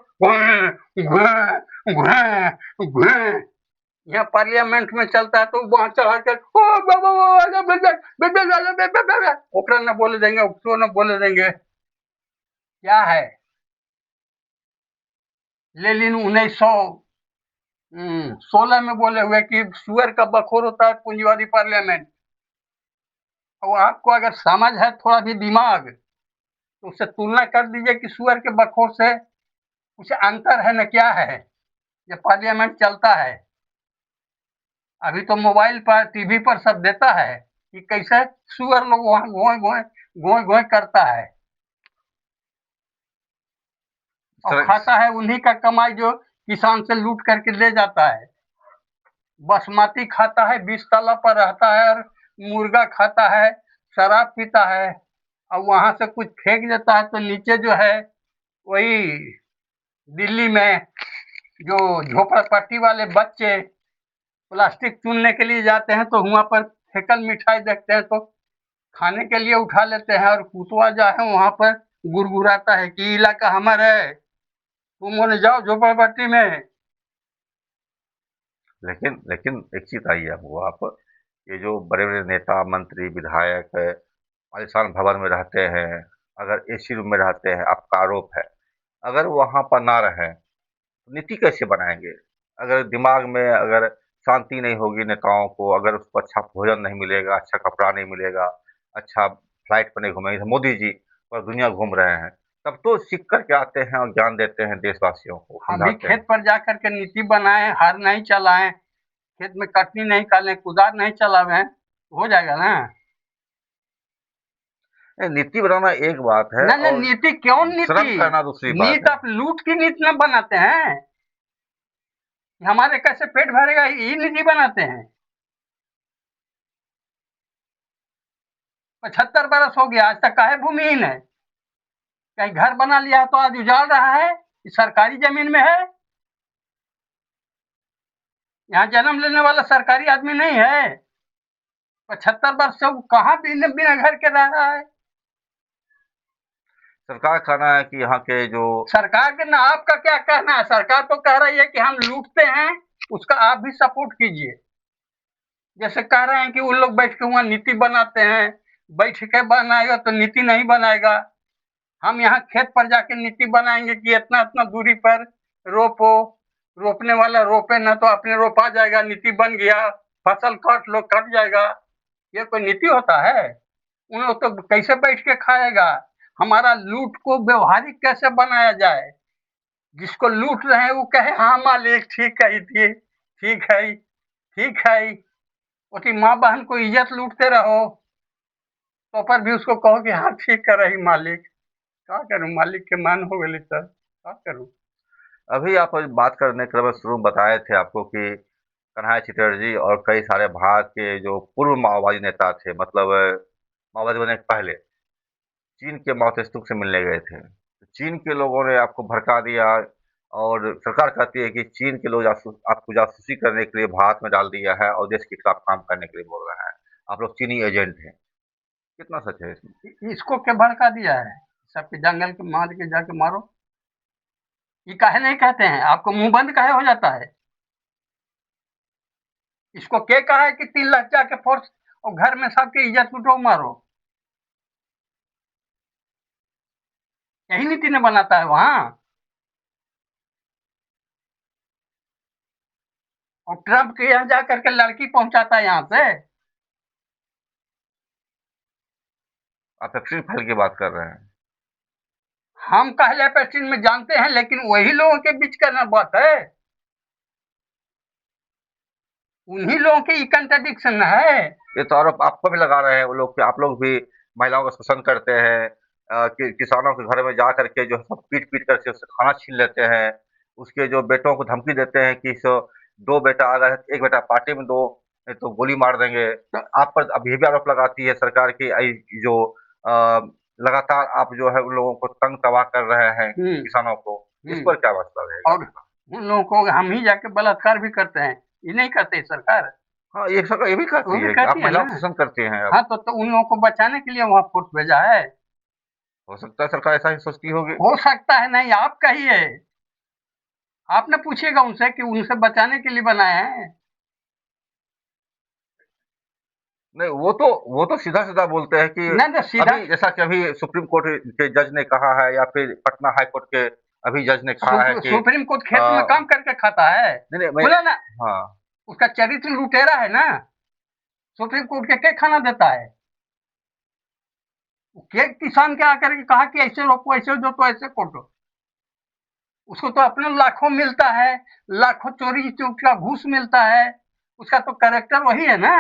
यहाँ पार्लियामेंट में चलता है तो वहां चढ़ा कर ओकरा न बोले देंगे, उसको न बोले देंगे। क्या है? लेनिन 1916 में बोले हुए कि सुअर का बखोर होता है पूंजीवादी पार्लियामेंट। और आपको अगर समझ है थोड़ा भी दिमाग तो उससे तुलना कर दीजिए कि सुअर के बखोर से कुछ अंतर है न क्या है? ये पार्लियामेंट चलता है, अभी तो मोबाइल पर टीवी पर सब देता है कि कैसे सुअर लोग वहां गोए गोए गोए गोए करता है और सर, खाता है उन्हीं का कमाई जो किसान से लूट करके ले जाता है। बासमती खाता है, 20 तला पर रहता है और मुर्गा खाता है, शराब पीता है और वहां से कुछ फेंक देता है तो नीचे जो है वही दिल्ली में जो झोपड़पट्टी वाले बच्चे प्लास्टिक चुनने के लिए जाते हैं तो वहां पर फेकल मिठाई देखते हैं तो खाने के लिए उठा लेते हैं और कुतवा जो है वहां पर गुड़गुड़ाता है कि इलाका हमारा है, तुम उन्हें जाओ झोपड़पट्टी में। लेकिन लेकिन एक चीज आई है वो आप, ये जो बड़े बड़े नेता मंत्री विधायक आलीशान भवन में रहते हैं, अगर एसी रूम में रहते हैं, आपका आरोप है, अगर वहां पर ना रहे तो नीति कैसे बनाएंगे? अगर दिमाग में अगर शांति नहीं होगी नेताओं को, अगर उसको अच्छा भोजन नहीं मिलेगा, अच्छा कपड़ा नहीं मिलेगा, अच्छा फ्लाइट पर नहीं घूमेंगे, मुझे जी और दुनिया घूम रहे हैं, तब तो सीख करके आते हैं और ज्ञान देते हैं देशवासियों को, हम भी समझाते खेत हैं। पर जा करके नीति बनाए, हर नहीं चलाएं, खेत में कटनी नहीं कालें, कुदार नहीं चलावें, हो जाएगा ना? नीति बनाना एक बात है ना ना, और नीति क्यों नीति? श्रम करना दूसरी बात नीति है। आप लूट की नीति न बनाते हैं कि हमारे कैसे पेट भरेगा, ये नीति बनाते हैं। 75 बरस हो गया आज तक काहे भूमिहीन है? कहीं घर बना लिया तो आज उजाड़ रहा है, सरकारी जमीन में है। यहाँ जन्म लेने वाला सरकारी आदमी नहीं है। 75 वर्ष से कहाँ बिना बिना घर के रह रहा है? सरकार का कहना है कि यहाँ के जो सरकार के ना आपका क्या कहना है? सरकार तो कह रही है कि हम लूटते हैं, उसका आप भी सपोर्ट कीजिए। जैसे कह रहे हैं कि उन लोग बैठ के वहां नीति बनाते हैं, बैठ के बनाएगा तो नीति नहीं बनाएगा। हम यहाँ खेत पर जाके नीति बनाएंगे कि इतना इतना दूरी पर रोपो, रोपने वाला रोपे ना तो अपने रोपा जाएगा, नीति बन गया। फसल काट लो, कट जाएगा। ये कोई नीति होता है? उन लोग तो कैसे बैठ के खाएगा? हमारा लूट को व्यवहारिक कैसे बनाया जाए, जिसको लूट रहे हैं वो कहे हाँ मालिक ठीक है थी, ठीक है, ठीक है। उसकी माँ बहन को इज्जत लूटते रहो तो पर भी उसको कहो कि हाँ ठीक कर रही मालिक। क्या करूं, मालिक के मान हो गई सर, क्या करूं? अभी आप बात करने क्रम में शुरू में बताए थे आपको कि कन्हैया चटर्जी और कई सारे भारत के जो पूर्व माओवादी नेता थे, मतलब माओवादी बनने के पहले चीन के माओ से से मिलने गए थे। तो चीन के लोगों ने आपको भड़का दिया और सरकार कहती है कि चीन के लोग आपको जासूसी करने के लिए भारत में डाल दिया है और देश के खिलाफ काम करने के लिए बोल रहे हैं। आप लोग चीनी एजेंट हैं। कितना सच है इसमें? इसको क्या भड़का दिया है? सबके जंगल के मार के जाके मारो, ये काहे नहीं कहते हैं? आपको मुंह बंद काहे हो जाता है? इसको क्या कहा है कि 3 लाख जाके फोर्स और घर में सबके इज्जत लुटो मारो? यही नीति ने बनाता है वहां। और ट्रंप के यहाँ जा करके लड़की पहुंचाता है यहाँ से। आप एक्सट्रीम फाइल की बात कर रहे हैं। हम कहले पैक्सीन में जानते हैं, लेकिन वही लोगों के बीच का ना बात है। उन्हीं लोगों की कंट्राडिक्शन है। ये तो आरोप आपको भी लगा रहे हैं वो लोग कि आप लोग भी महिलाओं का शोषण करते हैं, कि किसानों के घर में जा करके जो सब पीट-पीट कर के उससे खाना छीन लेते हैं, उसके जो बेटों को धमकी देते हैं कि सो 2 बेटा अगर 1 बेटा पार्टी में दो, नहीं तो गोली मार देंगे। तो आप पर अब ये भी आरोप लगाती है सरकार की जो लगातार आप जो है उन लोगों को तंग तबाह कर रहे हैं किसानों को, इस पर क्या मसला रहेगा और आपका? उन लोगों को हम ही जाके बलात्कार भी करते हैं, ये नहीं करते सरकार? हाँ, ये सरकार ये भी वो कहती भी है कि आप कहती है महिलाओं ना। का शोषण करती हैं आप। हाँ, तो उन लोगों को बचाने के लिए वहां फोर्स भेजा है। हो सकता है सरकार ऐसा ही सोचती होगी। हो सकता है, नहीं आप कहिए। आपने पूछिएगा उनसे कि उनसे बचाने के लिए बनाए हैं। नहीं, वो तो सीधा-सीधा बोलते हैं कि नहीं तो सीधा अभी जैसा कि अभी सुप्रीम कोर्ट के जज ने कहा है या फिर पटना हाई कोर्ट के अभी जज ने कहा है कि सुप्रीम कोर्ट खेत में काम करके खाता है। नहीं, मैं बोला ना, हाँ, उसका चरित्र लुटेरा है ना। सुप्रीम कोर्ट के क्या खाना देता है? क्या किसान के आकर के कहा कि ऐसे रोको, ऐसे दो, तो ऐसे कोटो। उसको तो अपने लाखों मिलता है, लाखों चोरी का घूस मिलता है। उसका तो कैरेक्टर वही है ना।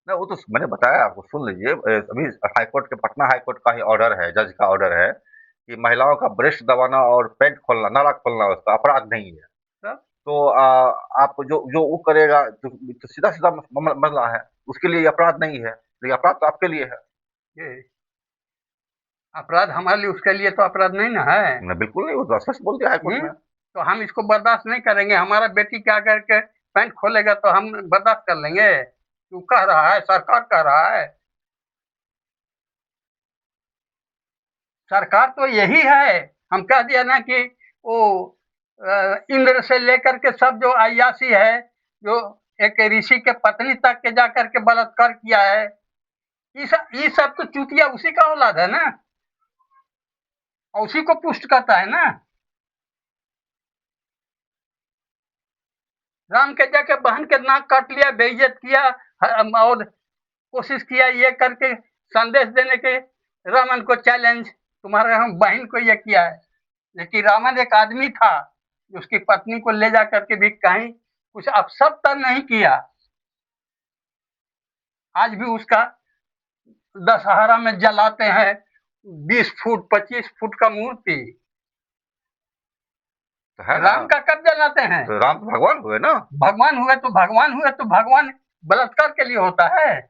नहीं वो तो मैंने बताया आपको सुन लीजिए, अभी हाई कोर्ट के पटना हाई कोर्ट का ही ऑर्डर है, जज का ऑर्डर है कि महिलाओं का ब्रेस्ट दबाना और पेट खोलना, नाड़ा खोलना उसका अपराध नहीं है। तो आप जो वो करेगा तो सीधा-सीधा मसला है, उसके लिए ये अपराध नहीं है, लेकिन अपराध तो आपके लिए है। ये अपराध हमारे लिए, उसके लिए तो अपराध नहीं ना है। नहीं, बिल्कुल नहीं, वो तो सच बोल दिया हाई कोर्ट में। तो हम इसको बर्दाश्त नहीं करेंगे। हमारा बेटी क्या करके पैंट खोलेगा तो हम बर्दाश्त कर लेंगे? तू कह रहा है, सरकार कह रहा है। सरकार तो यही है। हम कह दिया ना कि वो इंद्र से लेकर के सब जो अय्याशी है, जो एक ऋषि के पत्नी तक के जाकर के बलात्कार किया है, ये सब तो चूतिया उसी का औलाद है ना, और उसी को पुष्ट करता है ना। राम के जाके बहन के नाक काट लिया, बेइज्जत किया, और कोशिश किया ये करके संदेश देने के, रावण को चैलेंज, तुम्हारे हम बहन को ये किया है। लेकिन रावण एक आदमी था, उसकी पत्नी को ले जा करके भी कहीं कुछ अपशब्द तो नहीं किया। आज भी उसका दशहरा में जलाते हैं 20 फुट 25 फुट का मूर्ति। तो है ना, राम का कब जलाते हैं? तो राम तो भगवान हुए ना। भगवान हुए तो भगवान हुए, तो भगवान बलात्कार के लिए होता है?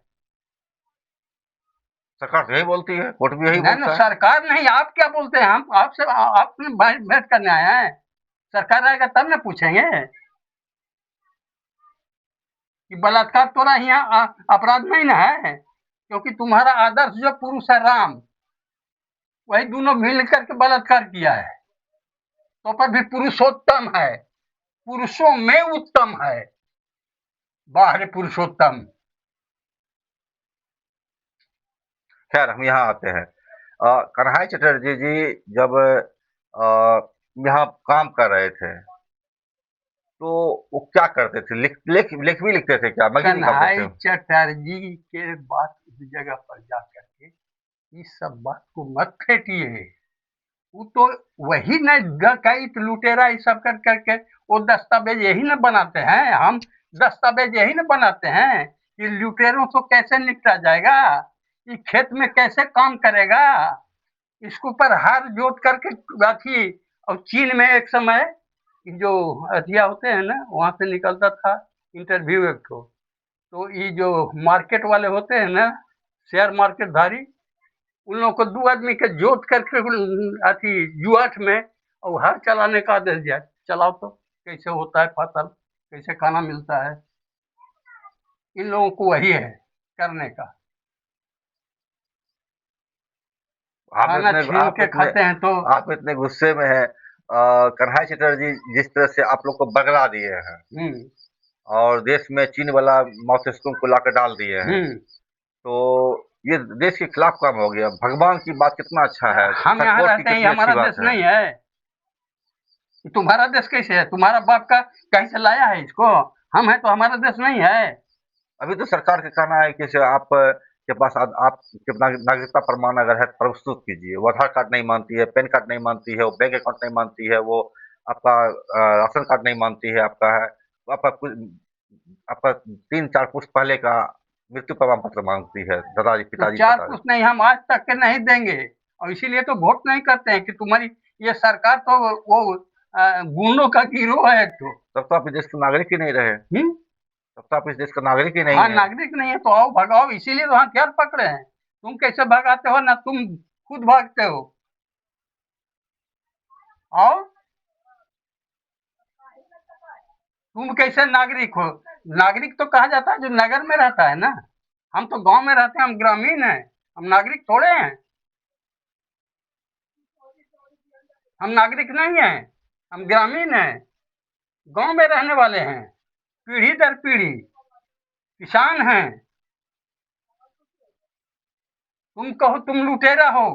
सरकार तो यही बोलती है, कोर्ट भी यही नहीं ना, बोलता है। सरकार नहीं। आप क्या बोलते हैं? हम आपसे आपने भेंट करने आए हैं। सरकार आएगा तब ना पूछेंगे कि बलात्कार तोरा यहाँ अपराध नहीं ना है, क्योंकि तुम्हारा आदर्श जो पुरुष है राम, वही दोनों मिल करके बलात्कार किया है। तो पर भी पुरुषोत्तम है, पुरुषों में उत्तम है। बाहर पुरुषोत्तम। खैर हम यहाँ आते हैं। कन्हैया चटर्जी जी जब यहाँ काम कर रहे थे तो वो क्या करते थे? लेख भी लिखते थे क्या? मैगजीन निकालते कन्हैया थे? चटर्जी के बात उस जगह पर जा करके इस सब बात को मत फेंटिए। वो तो वही न डकैत लुटेरा ये सब कर करके वो दस्तावेज यही न बनाते हैं। हम दस्तावेज यही न बनाते हैं कि लुटेरों को कैसे निपटा जाएगा, ये खेत में कैसे काम करेगा, इसके ऊपर हार जोत करके अथी। और चीन में एक समय जो अथिया होते हैं ना, वहां से निकलता था इंटरव्यू एक तो ये जो मार्केट वाले होते हैं ना, शेयर मार्केट धारी, उन लोगों को 2 आदमी के जोत करके अथी जुआठ में और हर चलाने का आदेश दिया, चलाओ तो कैसे होता है फसल, कैसे खाना मिलता है। इन लोगों को वही है करने का। आप खाना इतने छीन आप के इतने खाते हैं तो। आप इतने गुस्से में हैं। कन्हैया चटर्जी जिस तरह से आप लोग को बगला दिए हैं, हम्म और देश में चीन वाला मस्तिष्कों को लाकर डाल दिए हैं। हम्म। तो ये देश के खिलाफ काम हो गया। भगवान की बात कितना अच्छा है, हम यहाँ सचमुच की रहते हैं, ये कितनी अच्छी हमारा देश बात है। नहीं है। तुम्हारा देश कैसे है? तुम्हारा बाप का कहीं से लाया है इसको? हम है तो हमारा देश नहीं है। अभी तो सरकार का कहना है कि जैसे आप के पास आपके नागरिकता प्रमाण अगर है तो प्रस्तुत कीजिए। वो आधार कार्ड नहीं मानती है, पैन कार्ड नहीं मानती है, वो बैंक अकाउंट नहीं मानती है, वो आपका राशन कार्ड नहीं मानती है, आपका है वो आपका कुछ आपका 3-4 पुश्त पहले का मृत्यु प्रमाण पत्र मांगती है, दादाजी, तो पिताजी, चार चाचाजी। पुश्त नहीं, हम आज तक के नहीं देंगे। और इसीलिए तो वोट नहीं करते हैं कि तुम्हारी ये सरकार तो वो गुंडों का गिरोह है तो। तब तो आप इस देश के नागरिक ही नहीं रहे। तब तो आप इस देश का नागरिक ही नहीं हाँ, है। नागरिक नहीं है तो आओ भगाओ, इसीलिए तो हथियार पकड़े हैं। तुम कैसे भगाते हो? ना तुम खुद भागते हो। आओ, तुम कैसे नागरिक हो? नागरिक तो कहा जाता है जो नगर में रहता है ना। हम तो गांव में रहते हैं, हम ग्रामीण हैं, हम नागरिक थोड़े हैं। हम नागरिक नहीं हैं, हम ग्रामीण हैं, गांव में रहने वाले हैं, पीढ़ी दर पीढ़ी किसान हैं। तुम कहो तुम लुटेरा हो।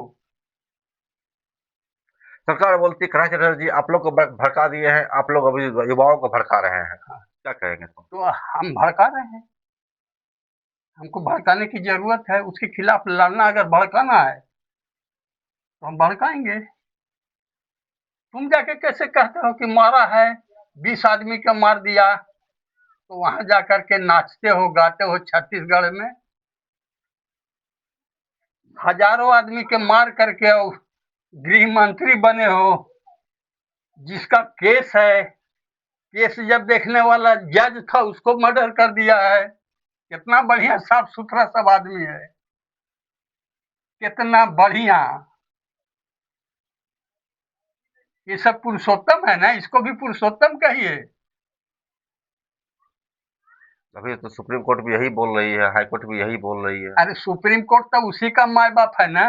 सरकार बोलती है कन्हैया चटर्जी आप लोग को भड़का दिए हैं, आप लोग अभी युवाओं को भड़का रहे हैं। क्या कहेंगे तुम? तो हम भड़का रहे हैं। हमको भड़काने की जरूरत है, उसके खिलाफ लड़ना, अगर भड़काना है तो हम भड़काएंगे। तुम जाके कैसे कहते हो कि मारा है, 20 आदमी को मार दिया, तो वहां जाकर के नाचते हो गाते हो छत्तीसगढ़ में? हजारों आदमी के मार करके गृह मंत्री बने हो, जिसका केस है, केस जब देखने वाला जज था उसको मर्डर कर दिया है। कितना बढ़िया साफ सुथरा सब आदमी है, कितना बढ़िया। ये सब पुरुषोत्तम है ना, इसको भी पुरुषोत्तम कहिए। अभी तो सुप्रीम कोर्ट भी यही बोल रही है, हाई कोर्ट भी यही बोल रही है। अरे सुप्रीम कोर्ट तो उसी का माए बाप है ना।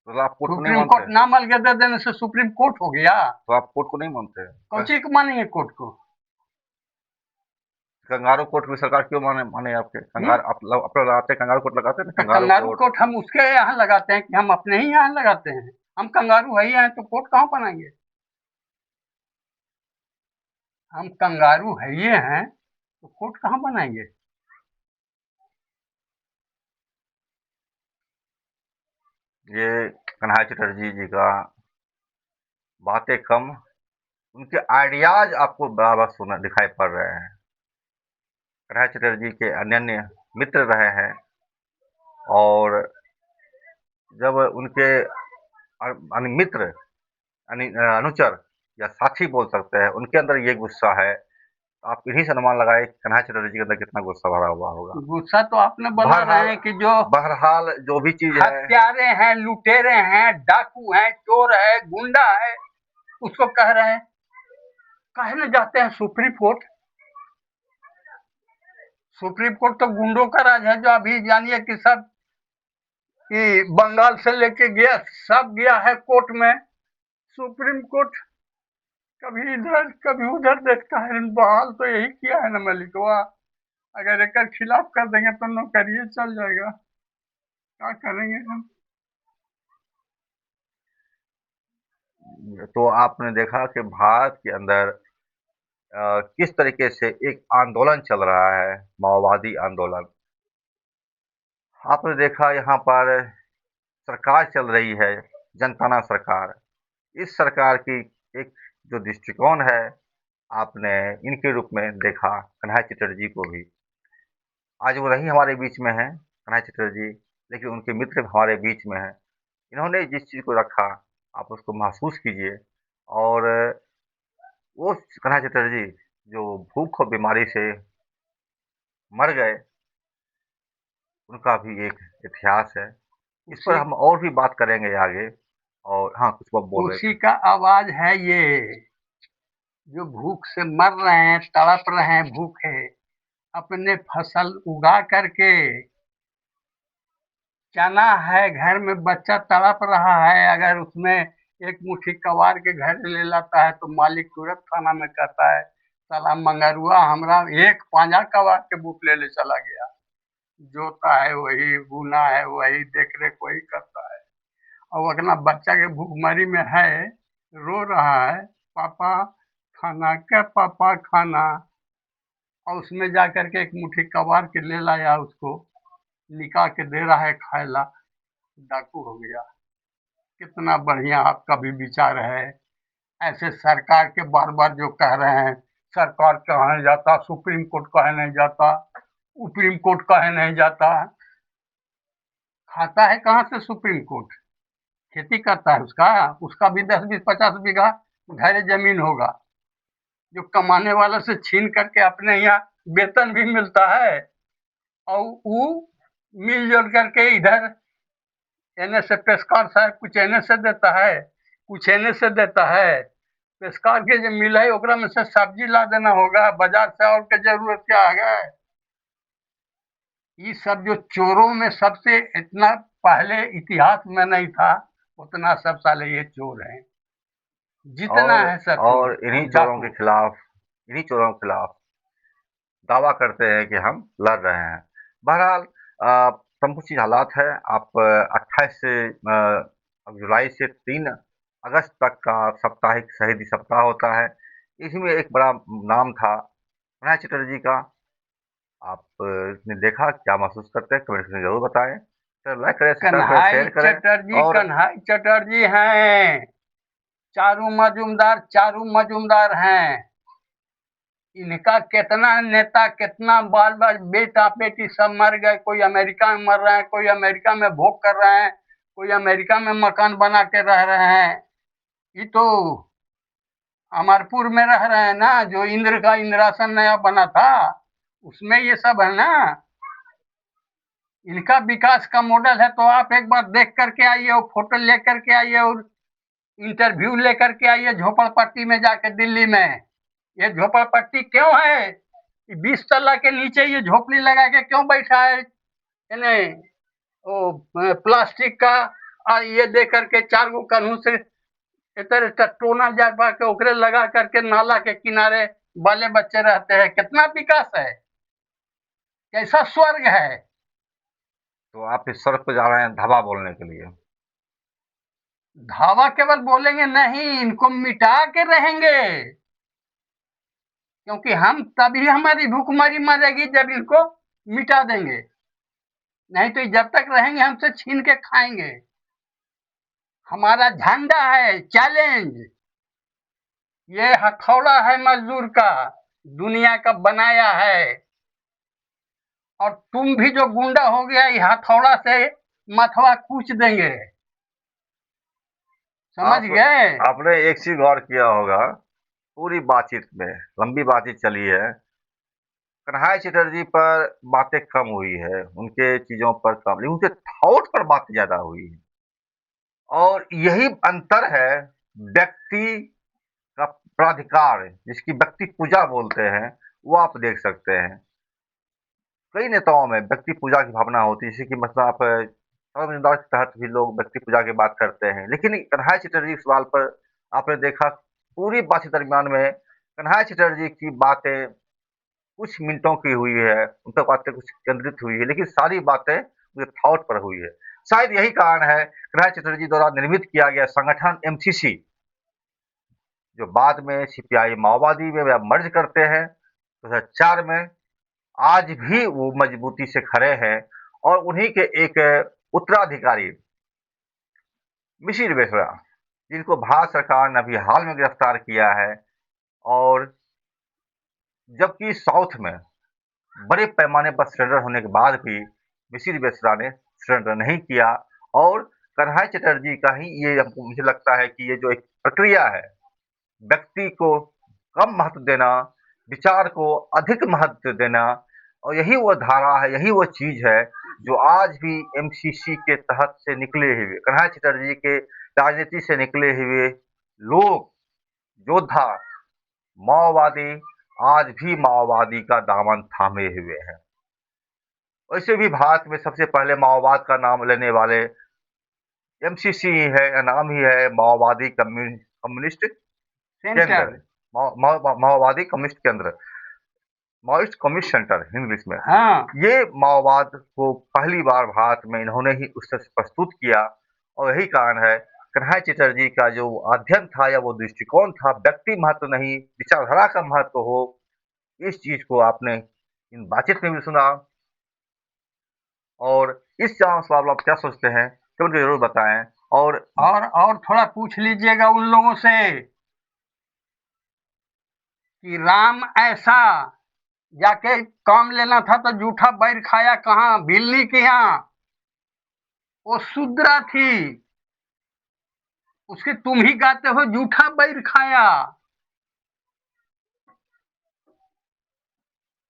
तो आप कोर्ट को नहीं सुप्रीम मानते? कोर्ट नाम अलग दे देने से सुप्रीम कोर्ट हो गया? तो आप कोर्ट को नहीं मानते? कौन चीज को मानेंगे कोर्ट को? कंगारू कोर्ट भी सरकार क्यों माने माने आपके? हम्म? आप लोग लगाते हैं, कंगारू कोर्ट लगाते हैं ना, तो कंगारू कंगारू कोर्ट। कोर्ट हम उसके यहाँ लगाते हैं कि हम अपने ही यहाँ लगाते हैं? हम कंगारू है ही हैं तो कोर्ट कहाँ बनाएंगे? हम कंगारू है ही हैं तो कोर्ट कहाँ बनाएंगे? ये कन्हैया चटर्जी जी का बातें कम, उनके आइडियाज आपको बराबर सुना दिखाई पड़ रहे हैं। कन्हैया चटर्जी के अनन्य मित्र रहे हैं, और जब उनके मित्र अनुचर या साथी बोल सकते हैं, उनके अंदर ये गुस्सा है, आप इन्हीं से अनुमान लगाए कि कन्हैया चटर्जी के अंदर कितना गुस्सा भरा हुआ होगा। गुस्सा तो आपने बना रहे बहरहाल हैं कि जो बहरहाल जो भी चीज है, हत्यारे हैं, लुटेरे हैं, डाकू हैं, चोर है, गुंडा है, उसको कह रहे हैं। कहने जाते हैं सुप्रीम कोर्ट। सुप्रीम कोर्ट तो गुंडों का राज है, जो अभी जानिए कि सब कि बंगाल से लेके गया, सब गया है कोर्ट में। सुप्रीम कोर्ट कभी इधर कभी उधर देखता है। बहाल तो यही किया है ना मलिकवा। अगर एक खिलाफ कर देंगे तो नौकरिए चल जाएगा। क्या करेंगे हम? तो आपने देखा कि भारत के अंदर किस तरीके से एक आंदोलन चल रहा है, माओवादी आंदोलन। आपने देखा यहाँ पर सरकार चल रही है, जनताना सरकार। इस सरकार की एक जो दृष्टिकोण है, आपने इनके रूप में देखा कन्हैया चटर्जी को भी। आज वो नहीं हमारे बीच में है कन्हैया चटर्जी, लेकिन उनके मित्र हमारे बीच में हैं। इन्होंने जिस चीज़ को रखा, आप उसको महसूस कीजिए। और वो कन्हैया चटर्जी जो भूख और बीमारी से मर गए, उनका भी एक इतिहास है। इस पर उसी हम और भी बात करेंगे आगे। और हाँ, कुछ वो बोल रहे उसी थे। का आवाज है ये, जो भूख से मर रहे हैं, तड़प रहे हैं भूखे, अपने फसल उगा करके। चना है घर में, बच्चा तड़प रहा है, अगर उसमें एक मुट्ठी कबार के घर ले लाता है तो मालिक तुरंत थाना में कहता है साला मंगरुआ हमरा एक पांजा कबाड़ के बुक ले चला गया। जोता है वही, बुना है वही, देख रेख वही करता है, और अपना बच्चा के भूखमरी में है, रो रहा है, पापा खाना, क्या पापा खाना, और उसमें जा करके एक मुट्ठी कबाड़ के ले लाया, उसको निकाल के दे रहा है खाए ला। डाकू हो गया। कितना बढ़िया आपका भी विचार है। ऐसे सरकार के बार बार जो कह रहे हैं, सरकार कहाँ जाता, सुप्रीम कोर्ट कहे नहीं जाता, सुप्रीम कोर्ट कहे नहीं जाता। खाता है कहाँ से सुप्रीम कोर्ट? खेती करता है उसका, उसका भी 10-20-50 बीघा घर जमीन होगा, जो कमाने वाला से छीन करके अपने यहाँ वेतन भी मिलता है, और वो मिलजुल करके इधर एने से पेशकार साहब कुछ एने से देता है, कुछ एने से देता है। पेशकार के जो मिल है ओकरा में से सब्जी ला देना होगा बाजार से, और के जरूरत क्या है? ये सब जो चोरों में सबसे इतना पहले इतिहास में नहीं था, उतना सब साले ये चोर हैं, जितना और है सब और चोर और डाकू। इन्हीं चोरों के खिलाफ दावा करते हैं कि हम लड़ रहे हैं। बहरहाल संकुचित हालात है। आप 28 से अब जुलाई से 3 अगस्त तक का साप्ताहिक शहीदी सप्ताह होता है। इसमें एक बड़ा नाम था कन्हैया चटर्जी का। आपने देखा, क्या महसूस करते हैं? कमेंट में ज़रूर बताएँ। तो लाइक करें, सब्सक्राइब करें, कन्हाई शेयर करें। चटर्जी, और कन्हाई चटर्जी हैं, चारू मजूमदार हैं। इनका कितना नेता, कितना बाल बाल बेटा बेटी सब मर गए। कोई अमेरिका में मर रहे हैं, कोई अमेरिका में भोग कर रहे हैं, कोई अमेरिका में मकान बना के रह रहे हैं। ये तो अमरपुर में रह रहे हैं ना, जो इंद्र का इंद्रासन नया बना था, उसमें ये सब है ना। इनका विकास का मॉडल है, तो आप एक बार देख करके आइए, और फोटो लेकर के आइए, और इंटरव्यू लेकर के आइए झोपड़पट्टी में जाके दिल्ली में। ये झोपड़पट्टी क्यों है? 20 तल्ला के नीचे ये झोपड़ी लगा के क्यों बैठा है? नहीं, वो प्लास्टिक का ये दे करके 4 गो कन्हू से इतर टोना जा पा के ओकरे लगा करके नाला के किनारे बाले बच्चे रहते हैं। कितना विकास है, कैसा स्वर्ग है। तो आप इस सड़क पे जा रहे हैं धावा बोलने के लिए। धावा केवल बोलेंगे नहीं, इनको मिटा के रहेंगे, क्योंकि हम तभी हमारी भूखमरी मरेगी जब इनको मिटा देंगे। नहीं तो जब तक रहेंगे हमसे छीन के खाएंगे। हमारा झंडा है चैलेंज, ये हथौड़ा है मजदूर का, दुनिया का बनाया है। और तुम भी जो गुंडा हो गया, ये हथौड़ा से मथवा कूच देंगे, समझ आप गए? आपने एक चीज गौर किया होगा, पूरी बातचीत में, लंबी बातचीत चली है, कन्हैया चटर्जी पर बातें कम हुई है, उनके चीजों पर कम, लेकिन उनके थॉट पर बातें ज्यादा हुई है। और यही अंतर है व्यक्ति का प्राधिकार, जिसकी व्यक्ति पूजा बोलते हैं, वो आप देख सकते हैं। कई नेताओं में व्यक्ति पूजा की भावना होती है, जैसे कि मतलब आप संविधान के तहत भी लोग व्यक्ति पूजा की बात करते हैं, लेकिन कन्हैया चटर्जी के सवाल पर आपने देखा, पूरी बातचीत दरमियान में कन्हैया चटर्जी की बातें कुछ मिनटों की हुई है, उन पर बातें कुछ केंद्रित हुई है, लेकिन सारी बातें मुझे थॉट पर हुई है। शायद यही कारण है कन्हैया चटर्जी द्वारा निर्मित किया गया संगठन एमसीसी, जो बाद में सीपीआई माओवादी में मर्ज करते हैं 2004 में, आज भी वो मजबूती से खड़े हैं। और उन्हीं के एक उत्तराधिकारी मिसिर बेसरा, जिनको भारत सरकार ने अभी हाल में गिरफ्तार किया है, और जबकि साउथ में बड़े पैमाने पर सरेंडर होने के बाद भी मिसिर बेसरा ने सरेंडर नहीं किया। और कन्हैया चटर्जी का ही ये मुझे लगता है कि ये जो एक प्रक्रिया है, व्यक्ति को कम महत्व देना, विचार को अधिक महत्व देना, और यही वो धारा है, यही वो चीज है जो आज भी एमसीसी के तहत से निकले हुए, कन्हैया चटर्जी के राजनीति से निकले हुए लोग, योद्धा, माओवादी, आज भी माओवादी का दामन थामे हुए हैं। वैसे भी भारत में सबसे पहले माओवाद का नाम लेने वाले एमसीसी ही है, नाम ही है माओवादी कम्युनिस्ट केंद्र। सेंटर। माओवादी कम्युनिस्ट केंद्र, माओइस्ट कम्युनिस्ट सेंटर इंग्लिश में। हाँ ये माओवाद को पहली बार भारत में इन्होंने ही उस तरह से प्रस्तुत किया, और यही कारण है कन्हैया चटर्जी का जो अध्ययन था या वो दृष्टिकोण था, व्यक्ति महत्व नहीं, विचारधारा का महत्व हो, इस चीज को आपने इन बातचीत में भी सुना। और इस सवाल आप क्या सोचते हैं, तो मुझे जरूर बताएं। और थोड़ा पूछ लीजिएगा उन लोगों से कि राम ऐसा जाके काम लेना था तो जूठा बैर खाया कहाँ, भिल्ली के यहाँ। वो शूद्रा थी, उसके तुम ही गाते हो जूठा बैर खाया।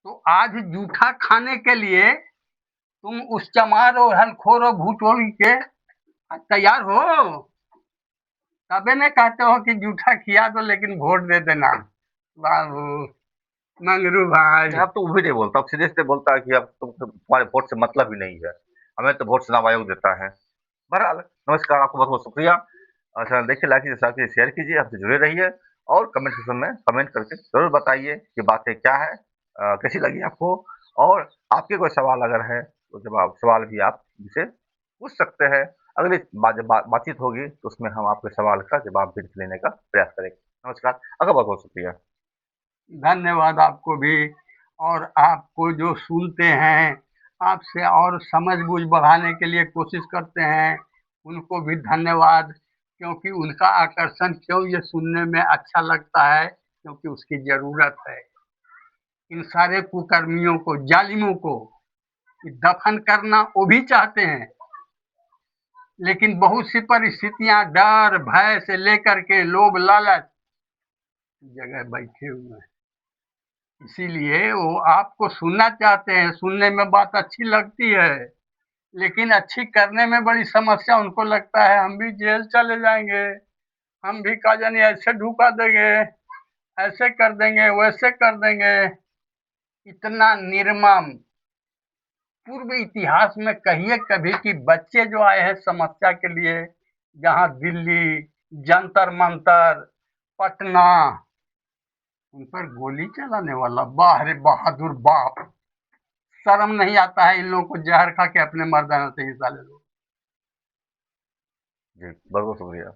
तो आज जूठा खाने के लिए तुम उस चमार और हलखोर और भूचोरी के तैयार हो, तबे ने कहते हो कि जूठा खिया दो लेकिन वोट दे देना। बाबू मंगरू भाई, अब तो वो भी नहीं बोलता, अब सीधे सीधे बोलता है कि अब तुम्हारे वोट से मतलब ही नहीं है, हमें तो वोट चुनाव आयोग देता है। बहरहाल, नमस्कार, आपको बहुत बहुत शुक्रिया। चैनल देखिए, लाइक कीजिए, सब्सक्राइब कीजिए, शेयर कीजिए, हमसे जुड़े रहिए, और कमेंट सेक्शन में कमेंट करके जरूर बताइए कि बातें क्या है, कैसी लगी आपको। और आपके कोई सवाल अगर है तो जवाब सवाल भी आप मुझसे पूछ सकते हैं। अगली जब बातचीत होगी तो उसमें हम आपके सवाल का जवाब भी लेने का प्रयास करेंगे। नमस्कार, आपका बहुत बहुत शुक्रिया। धन्यवाद आपको भी। और आपको जो सुनते हैं, आपसे और समझ बूझ बढ़ाने के लिए कोशिश करते हैं, उनको भी धन्यवाद। क्योंकि उनका आकर्षण क्यों ये सुनने में अच्छा लगता है, क्योंकि उसकी ज़रूरत है। इन सारे कुकर्मियों को, जालिमों को दफन करना वो भी चाहते हैं, लेकिन बहुत सी परिस्थितियां डर भय से लेकर के लोभ लालच जगह बैठे हुए हैं। इसीलिए वो आपको सुनना चाहते हैं, सुनने में बात अच्छी लगती है, लेकिन अच्छी करने में बड़ी समस्या। उनको लगता है हम भी जेल चले जाएंगे, हम भी का जाने ऐसे ढुका देंगे, ऐसे कर देंगे, वैसे कर देंगे। इतना निर्मम पूर्व इतिहास में कहिए कभी कि बच्चे जो आए हैं समस्या के लिए, जहां दिल्ली, जंतर मंतर, पटना, उन पर गोली चलाने वाला, वाह रे बहादुर बाप, शर्म नहीं आता है इन लोगों को जहर खा के अपने मर्दाना से हिस्सा ले लो। जी, बहुत बहुत शुक्रिया।